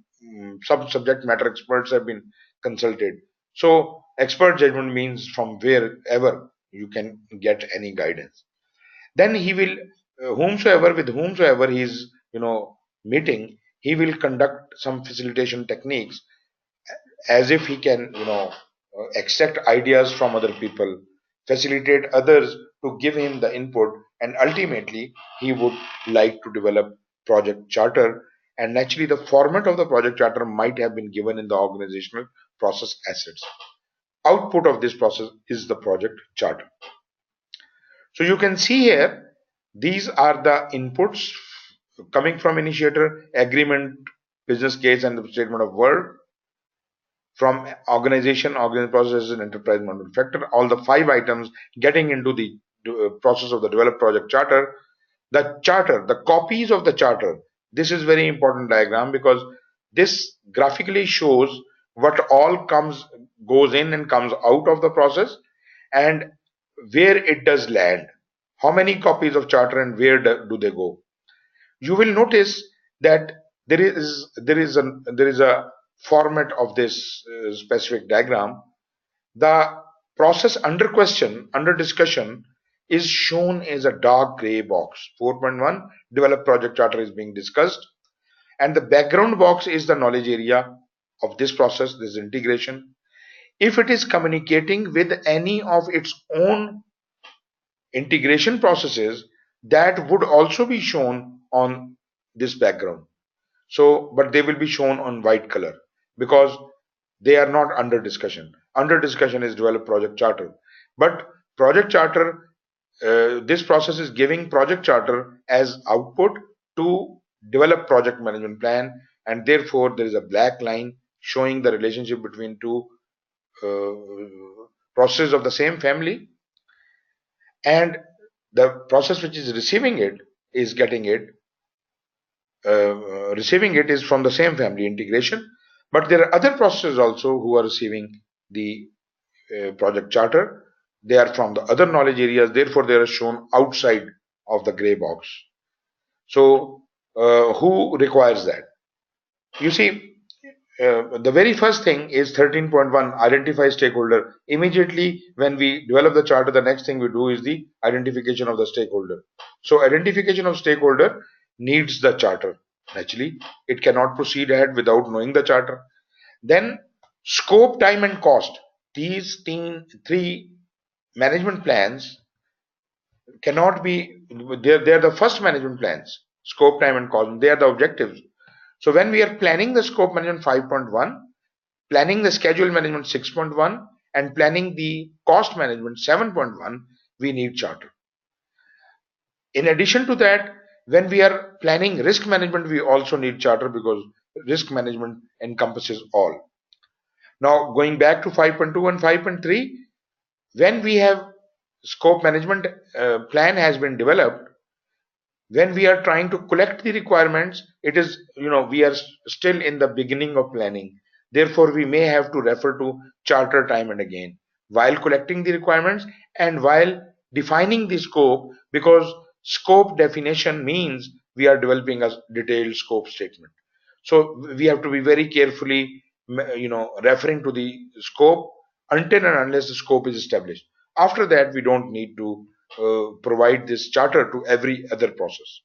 some subject matter experts have been consulted. So expert judgment means from wherever you can get any guidance. Then he will, with whomsoever he is, meeting, he will conduct some facilitation techniques as if he can, extract ideas from other people, facilitate others to give him the input, and ultimately he would like to develop project charter. And naturally, the format of the project charter might have been given in the organizational process assets. Output of this process is the project charter. So you can see here, these are the inputs coming from initiator, agreement, business case, and the statement of work. From organization process and enterprise management factor, all the 5 items getting into the process of the developed project charter. The charter, the copies of the charter, this is very important diagram because this graphically shows what all goes in and comes out of the process and where it does land. How many copies of charter and where do they go? You will notice that there is a format of this specific diagram. The process under discussion is shown as a dark gray box. 4.1 develop project charter is being discussed, and the background box is the knowledge area of this process, this integration. If it is communicating with any of its own integration processes, that would also be shown on this background. So, but they will be shown on white color because they are not under discussion. Under discussion is develop project charter. But project charter, this process is giving project charter as output to develop project management plan, and therefore there is a black line showing the relationship between two processes of the same family, and the process which is receiving it is getting it. Receiving it is from the same family, integration, but there are other processes also who are receiving the project charter. They are from the other knowledge areas, therefore they are shown outside of the gray box. So who requires that? You see, the very first thing is 13.1, identify stakeholder. Immediately when we develop the charter, the next thing we do is the identification of the stakeholder. So identification of stakeholder needs the charter. Naturally, it cannot proceed ahead without knowing the charter. Then scope, time, and cost. These 3 management plans cannot be, they're the first management plans. Scope, time, and cost, they are the objectives. So when we are planning the scope management 5.1, planning the schedule management 6.1, and planning the cost management 7.1, we need charter. In addition to that, when we are planning risk management, we also need charter because risk management encompasses all. Now going back to 5.2 and 5.3, when we have scope management plan has been developed, when we are trying to collect the requirements, it is, we are still in the beginning of planning. Therefore, we may have to refer to charter time and again while collecting the requirements and while defining the scope, because scope definition means we are developing a detailed scope statement. So we have to be very carefully, referring to the scope until and unless the scope is established. After that, we don't need to provide this charter to every other process.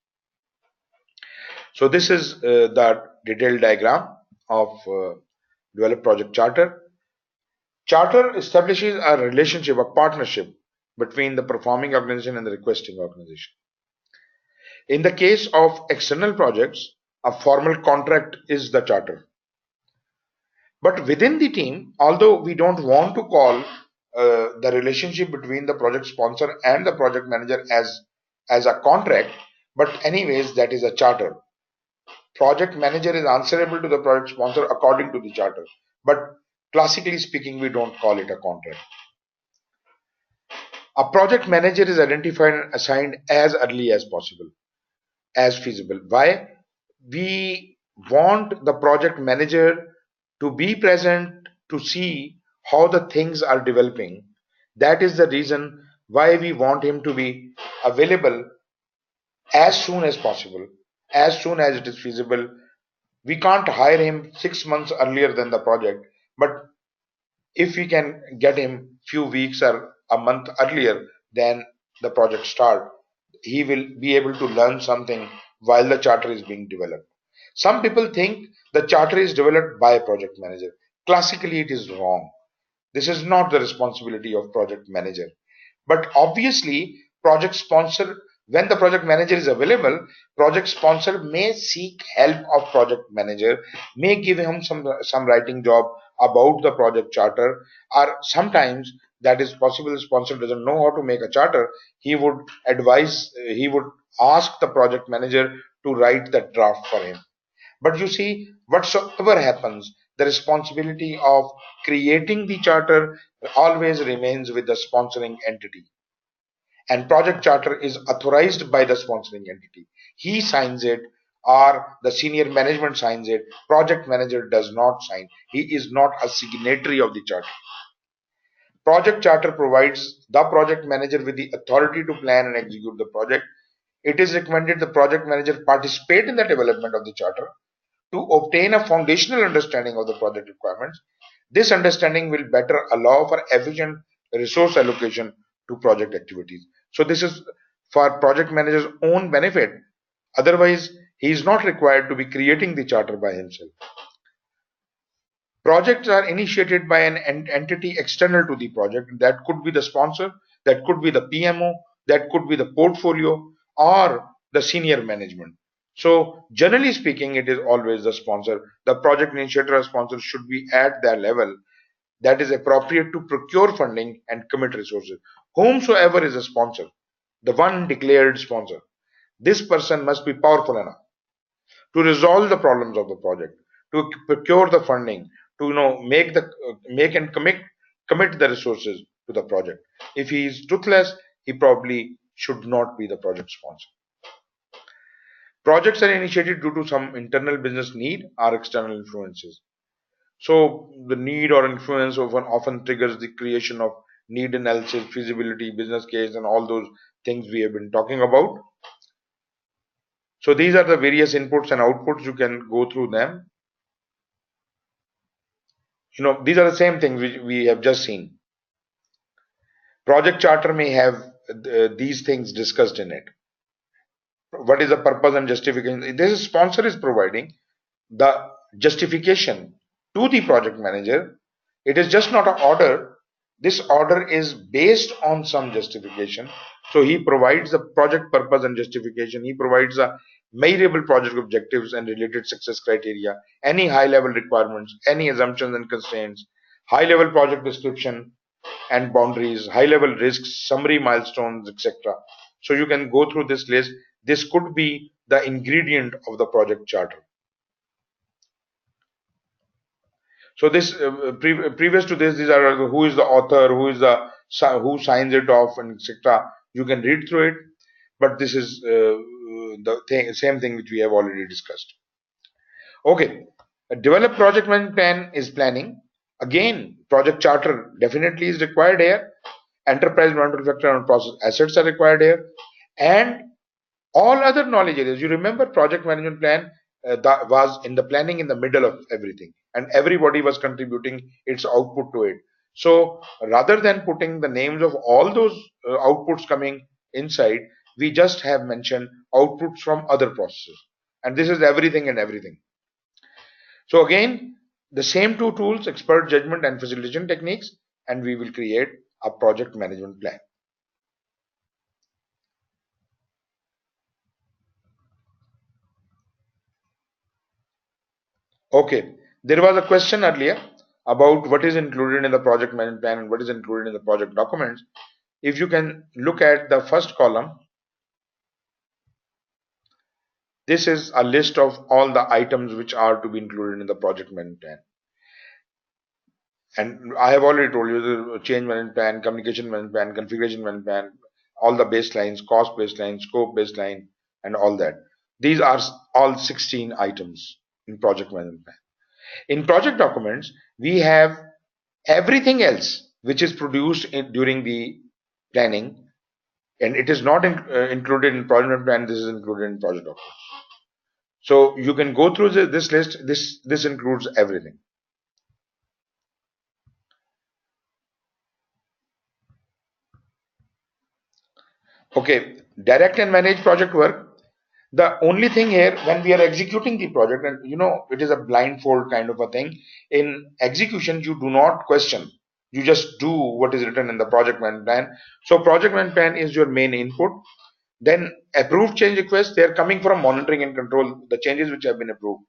So this is the detailed diagram of developed project charter. Charter establishes a relationship, a partnership between the performing organization and the requesting organization. In the case of external projects, a formal contract is the charter. But within the team, although we don't want to call the relationship between the project sponsor and the project manager as a contract, but anyways, that is a charter. Project manager is answerable to the project sponsor according to the charter, but classically speaking, we don't call it a contract. A project manager is identified and assigned as early as possible, as feasible. Why? We want the project manager to be present to see how the things are developing. That is the reason why we want him to be available as soon as possible, as soon as it is feasible, We can't hire him 6 months earlier than the project, but if we can get him few weeks or a month earlier than the project start, he will be able to learn something while the charter is being developed. Some people think the charter is developed by a project manager. Classically, it is wrong. This is not the responsibility of project manager. But obviously, project sponsor, when the project manager is available, project sponsor may seek help of project manager, may give him some writing job about the project charter, or sometimes that is possible. The sponsor doesn't know how to make a charter. He would advise, he would ask the project manager to write the draft for him. But you see, whatsoever happens, the responsibility of creating the charter always remains with the sponsoring entity. And project charter is authorized by the sponsoring entity. He signs it or the senior management signs it. Project manager does not sign. He is not a signatory of the charter. Project charter provides the project manager with the authority to plan and execute the project. It is recommended the project manager participate in the development of the charter to obtain a foundational understanding of the project requirements. This understanding will better allow for efficient resource allocation to project activities. So this is for project manager's own benefit. Otherwise, he is not required to be creating the charter by himself. Projects are initiated by an entity external to the project. That could be the sponsor, that could be the PMO, that could be the portfolio, or the senior management. So generally speaking, it is always the sponsor. The project initiator or sponsor should be at their level that is appropriate to procure funding and commit resources. Whomsoever is a sponsor, the one declared sponsor, this person must be powerful enough to resolve the problems of the project, to procure the funding, to make and commit the resources to the project. If he is toothless, he probably should not be the project sponsor. Projects are initiated due to some internal business need or external influences. So the need or influence often triggers the creation of need analysis, feasibility, business case, and all those things we have been talking about. So these are the various inputs and outputs. You can go through them. These are the same things which we have just seen. Project charter may have these things discussed in it. What is the purpose and justification? This sponsor is providing the justification to the project manager. It is just not an order. This order is based on some justification. So he provides the project purpose and justification. He provides the measurable project objectives and related success criteria, any high level requirements, any assumptions and constraints, high level project description and boundaries, high level risks, summary milestones, etc. So you can go through this list. This could be the ingredient of the project charter. So this previous to this, these are who is the author, who signs it off, and etc. You can read through it, but this is same thing which we have already discussed. Okay, a develop project management plan is planning. Again, project charter definitely is required here. Enterprise management factor and process assets are required here, and all other knowledge areas. You remember project management plan that was in the planning in the middle of everything, and everybody was contributing its output to it. So rather than putting the names of all those outputs coming inside, we just have mentioned outputs from other processes, and this is everything and everything. So again, the same two tools, expert judgment and facilitation techniques, and we will create a project management plan. Okay, there was a question earlier about what is included in the project management plan and what is included in the project documents. If you can look at the first column, this is a list of all the items which are to be included in the project management plan. And I have already told you the change management plan, communication management plan, configuration management plan, all the baselines, cost baseline, scope baseline, and all that. These are all 16 items in project management plan. In project documents, we have everything else which is produced during the planning, and it is not included in project plan. This is included in project documents. So you can go through this list. This includes everything. Okay, direct and manage project work. The only thing here, when we are executing the project, and it is a blindfold kind of a thing. In execution, you do not question. You just do what is written in the project management plan. So project management plan is your main input. Then approved change requests, they are coming from monitoring and control the changes which have been approved.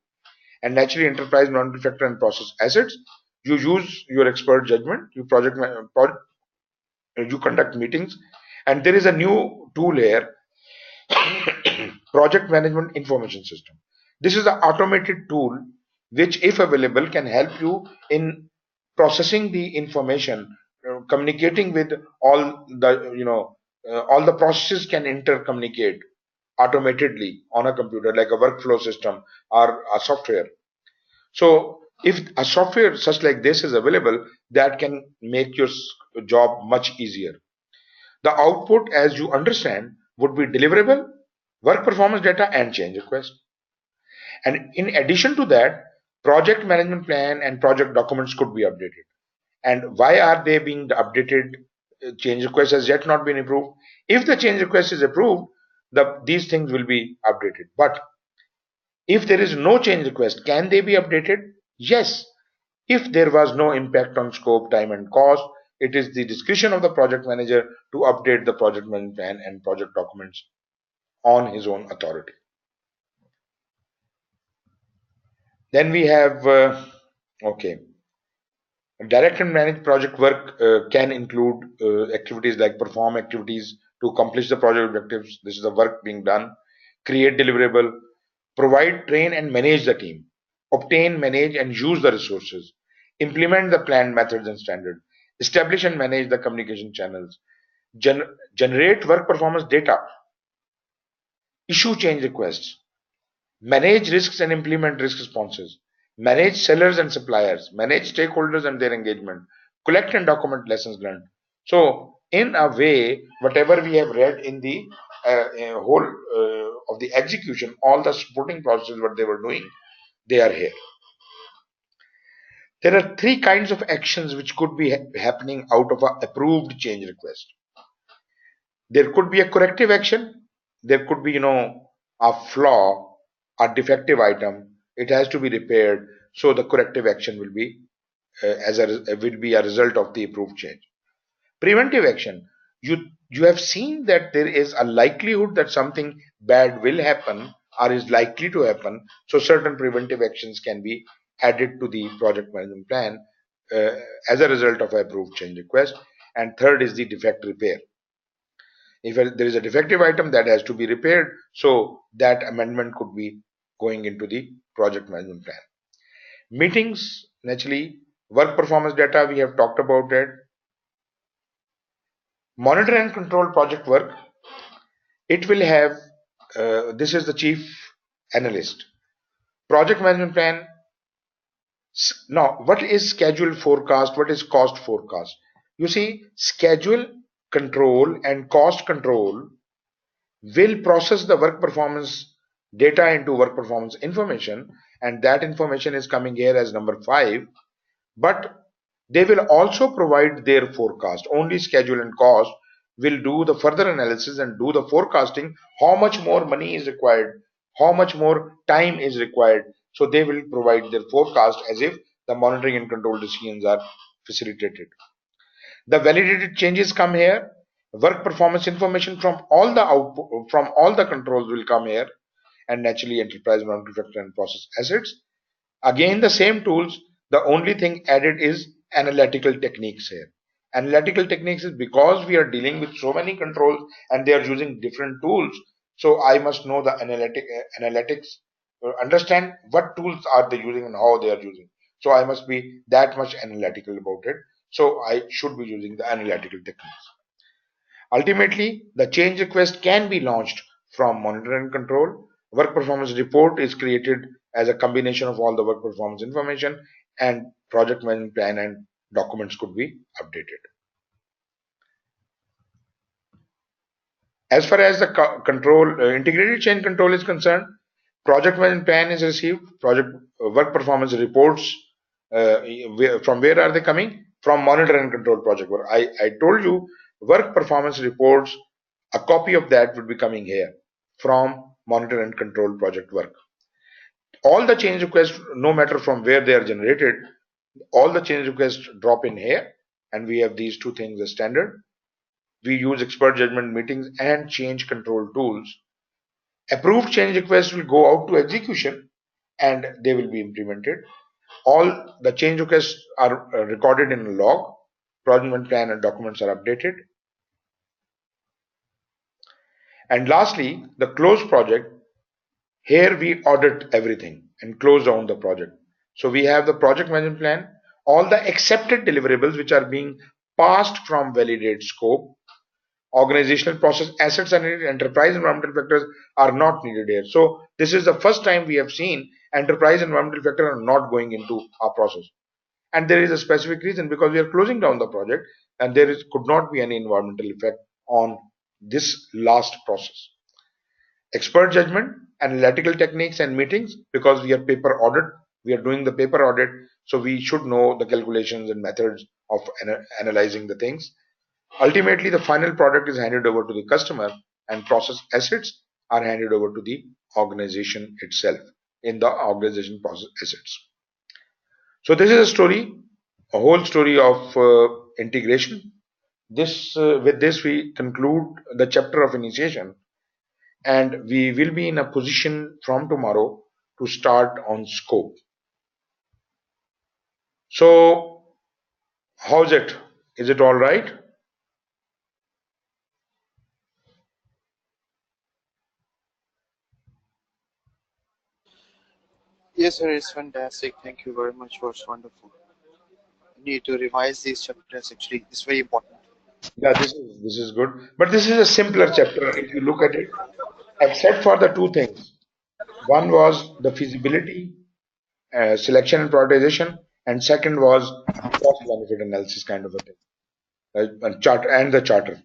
And naturally, enterprise non-factor and process assets. You use your expert judgment. You conduct meetings, and there is a new tool here, project management information system. This is an automated tool which, if available, can help you in processing the information, communicating with all the processes can intercommunicate automatically on a computer, like a workflow system or a software. So if a software such like this is available, that can make your job much easier. The output, as you understand, would be deliverable, work performance data, and change request. And in addition to that, project management plan and project documents could be updated. And why are they being updated? Change request has yet not been approved. If the change request is approved, these things will be updated. But if there is no change request, can they be updated? Yes. If there was no impact on scope, time, and cost, it is the discretion of the project manager to update the project management plan and project documents on his own authority. Then we have, okay, direct and manage project work can include activities like perform activities to accomplish the project objectives. This is the work being done. Create deliverable, provide, train, and manage the team, obtain, manage, and use the resources, implement the planned methods and standards, establish and manage the communication channels, generate work performance data, issue change requests, manage risks and implement risk responses, manage sellers and suppliers, manage stakeholders and their engagement, collect and document lessons learned. So, in a way, whatever we have read in the whole of the execution, all the supporting processes, what they were doing, they are here. There are three kinds of actions which could be happening out of an approved change request. There could be a corrective action. There could be, a flaw, a defective item. It has to be repaired. So the corrective action will be will be a result of the approved change. Preventive action. You have seen that there is a likelihood that something bad will happen or is likely to happen. So certain preventive actions can be added to the project management plan as a result of approved change request. And third is the defect repair. If there is a defective item that has to be repaired, so that amendment could be going into the project management plan. Meetings, naturally, work performance data, we have talked about it. Monitor and control project work. It will have, this is the chief analyst. Project management plan. Now, what is schedule forecast? What is cost forecast? You see, schedule control and cost control will process the work performance data into work performance information, and that information is coming here as number 5. But they will also provide their forecast. Only schedule and cost will do the further analysis and do the forecasting, how much more money is required, how much more time is required. So they will provide their forecast as if the monitoring and control decisions are facilitated. The validated changes come here. Work performance information from all the output, from all the controls will come here, and naturally enterprise non-factor and process assets. Again, the same tools. The only thing added is analytical techniques here. Analytical techniques is because we are dealing with so many controls and they are using different tools. So I must know the analytics, understand what tools are they using and how they are using. So I must be that much analytical about it. So I should be using the analytical techniques. Ultimately, the change request can be launched from monitor and control. Work performance report is created as a combination of all the work performance information, and project management plan and documents could be updated. As far as the integrated change control is concerned, Project management plan is received. Project work performance reports, from where are they coming? From monitor and control project work. I told you work performance reports, a copy of that would be coming here from monitor and control project work. All the change requests, no matter from where they are generated, all the change requests drop in here, and we have these two things as standard. We use expert judgment meetings and change control tools. Approved change requests will go out to execution and they will be implemented. All the change requests are recorded in a log. Project plan and documents are updated. And lastly, the close project. Here we audit everything and close down the project. So we have the project management plan, all the accepted deliverables which are being passed from validate scope, organizational process, assets are needed, enterprise environmental factors are not needed here. So this is the first time we have seen enterprise environmental factors are not going into our process. And there is a specific reason, because we are closing down the project and there could not be any environmental effect on this last process. Expert judgment, analytical techniques and meetings, because we are paper audit, we are doing the paper audit, so we should know the calculations and methods of analyzing the things. Ultimately, the final product is handed over to the customer and process assets are handed over to the organization itself in the organization process assets. So this is a story, a whole story of integration. With this we conclude the chapter of initiation, and we will be in a position from tomorrow to start on scope. So how's it? Is it all right? Yes, sir, it's fantastic. Thank you very much. It was wonderful. I need to revise these chapters actually. It's very important. Yeah, this is good. But this is a simpler chapter if you look at it, except for the two things. One was the feasibility, selection and prioritization, and second was cost benefit analysis kind of a thing. And charter and the charter.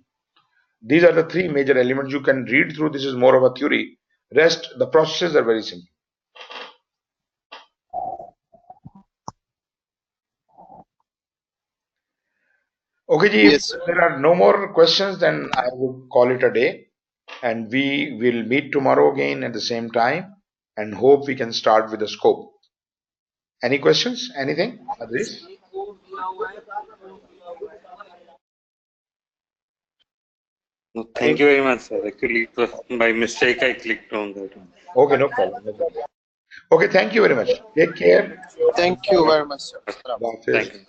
These are the three major elements you can read through. This is more of a theory. Rest, the processes are very simple. Okay, Ji, Yes, if there are no more questions, then I would call it a day. And we will meet tomorrow again at the same time and hope we can start with the scope. Any questions? Anything? Adris? No, thank you very much, sir. Actually, it was by mistake I clicked on that one. Okay, no problem. No problem. Okay, thank you very much. Take care. Thank you very much, sir. Bye. Thank you.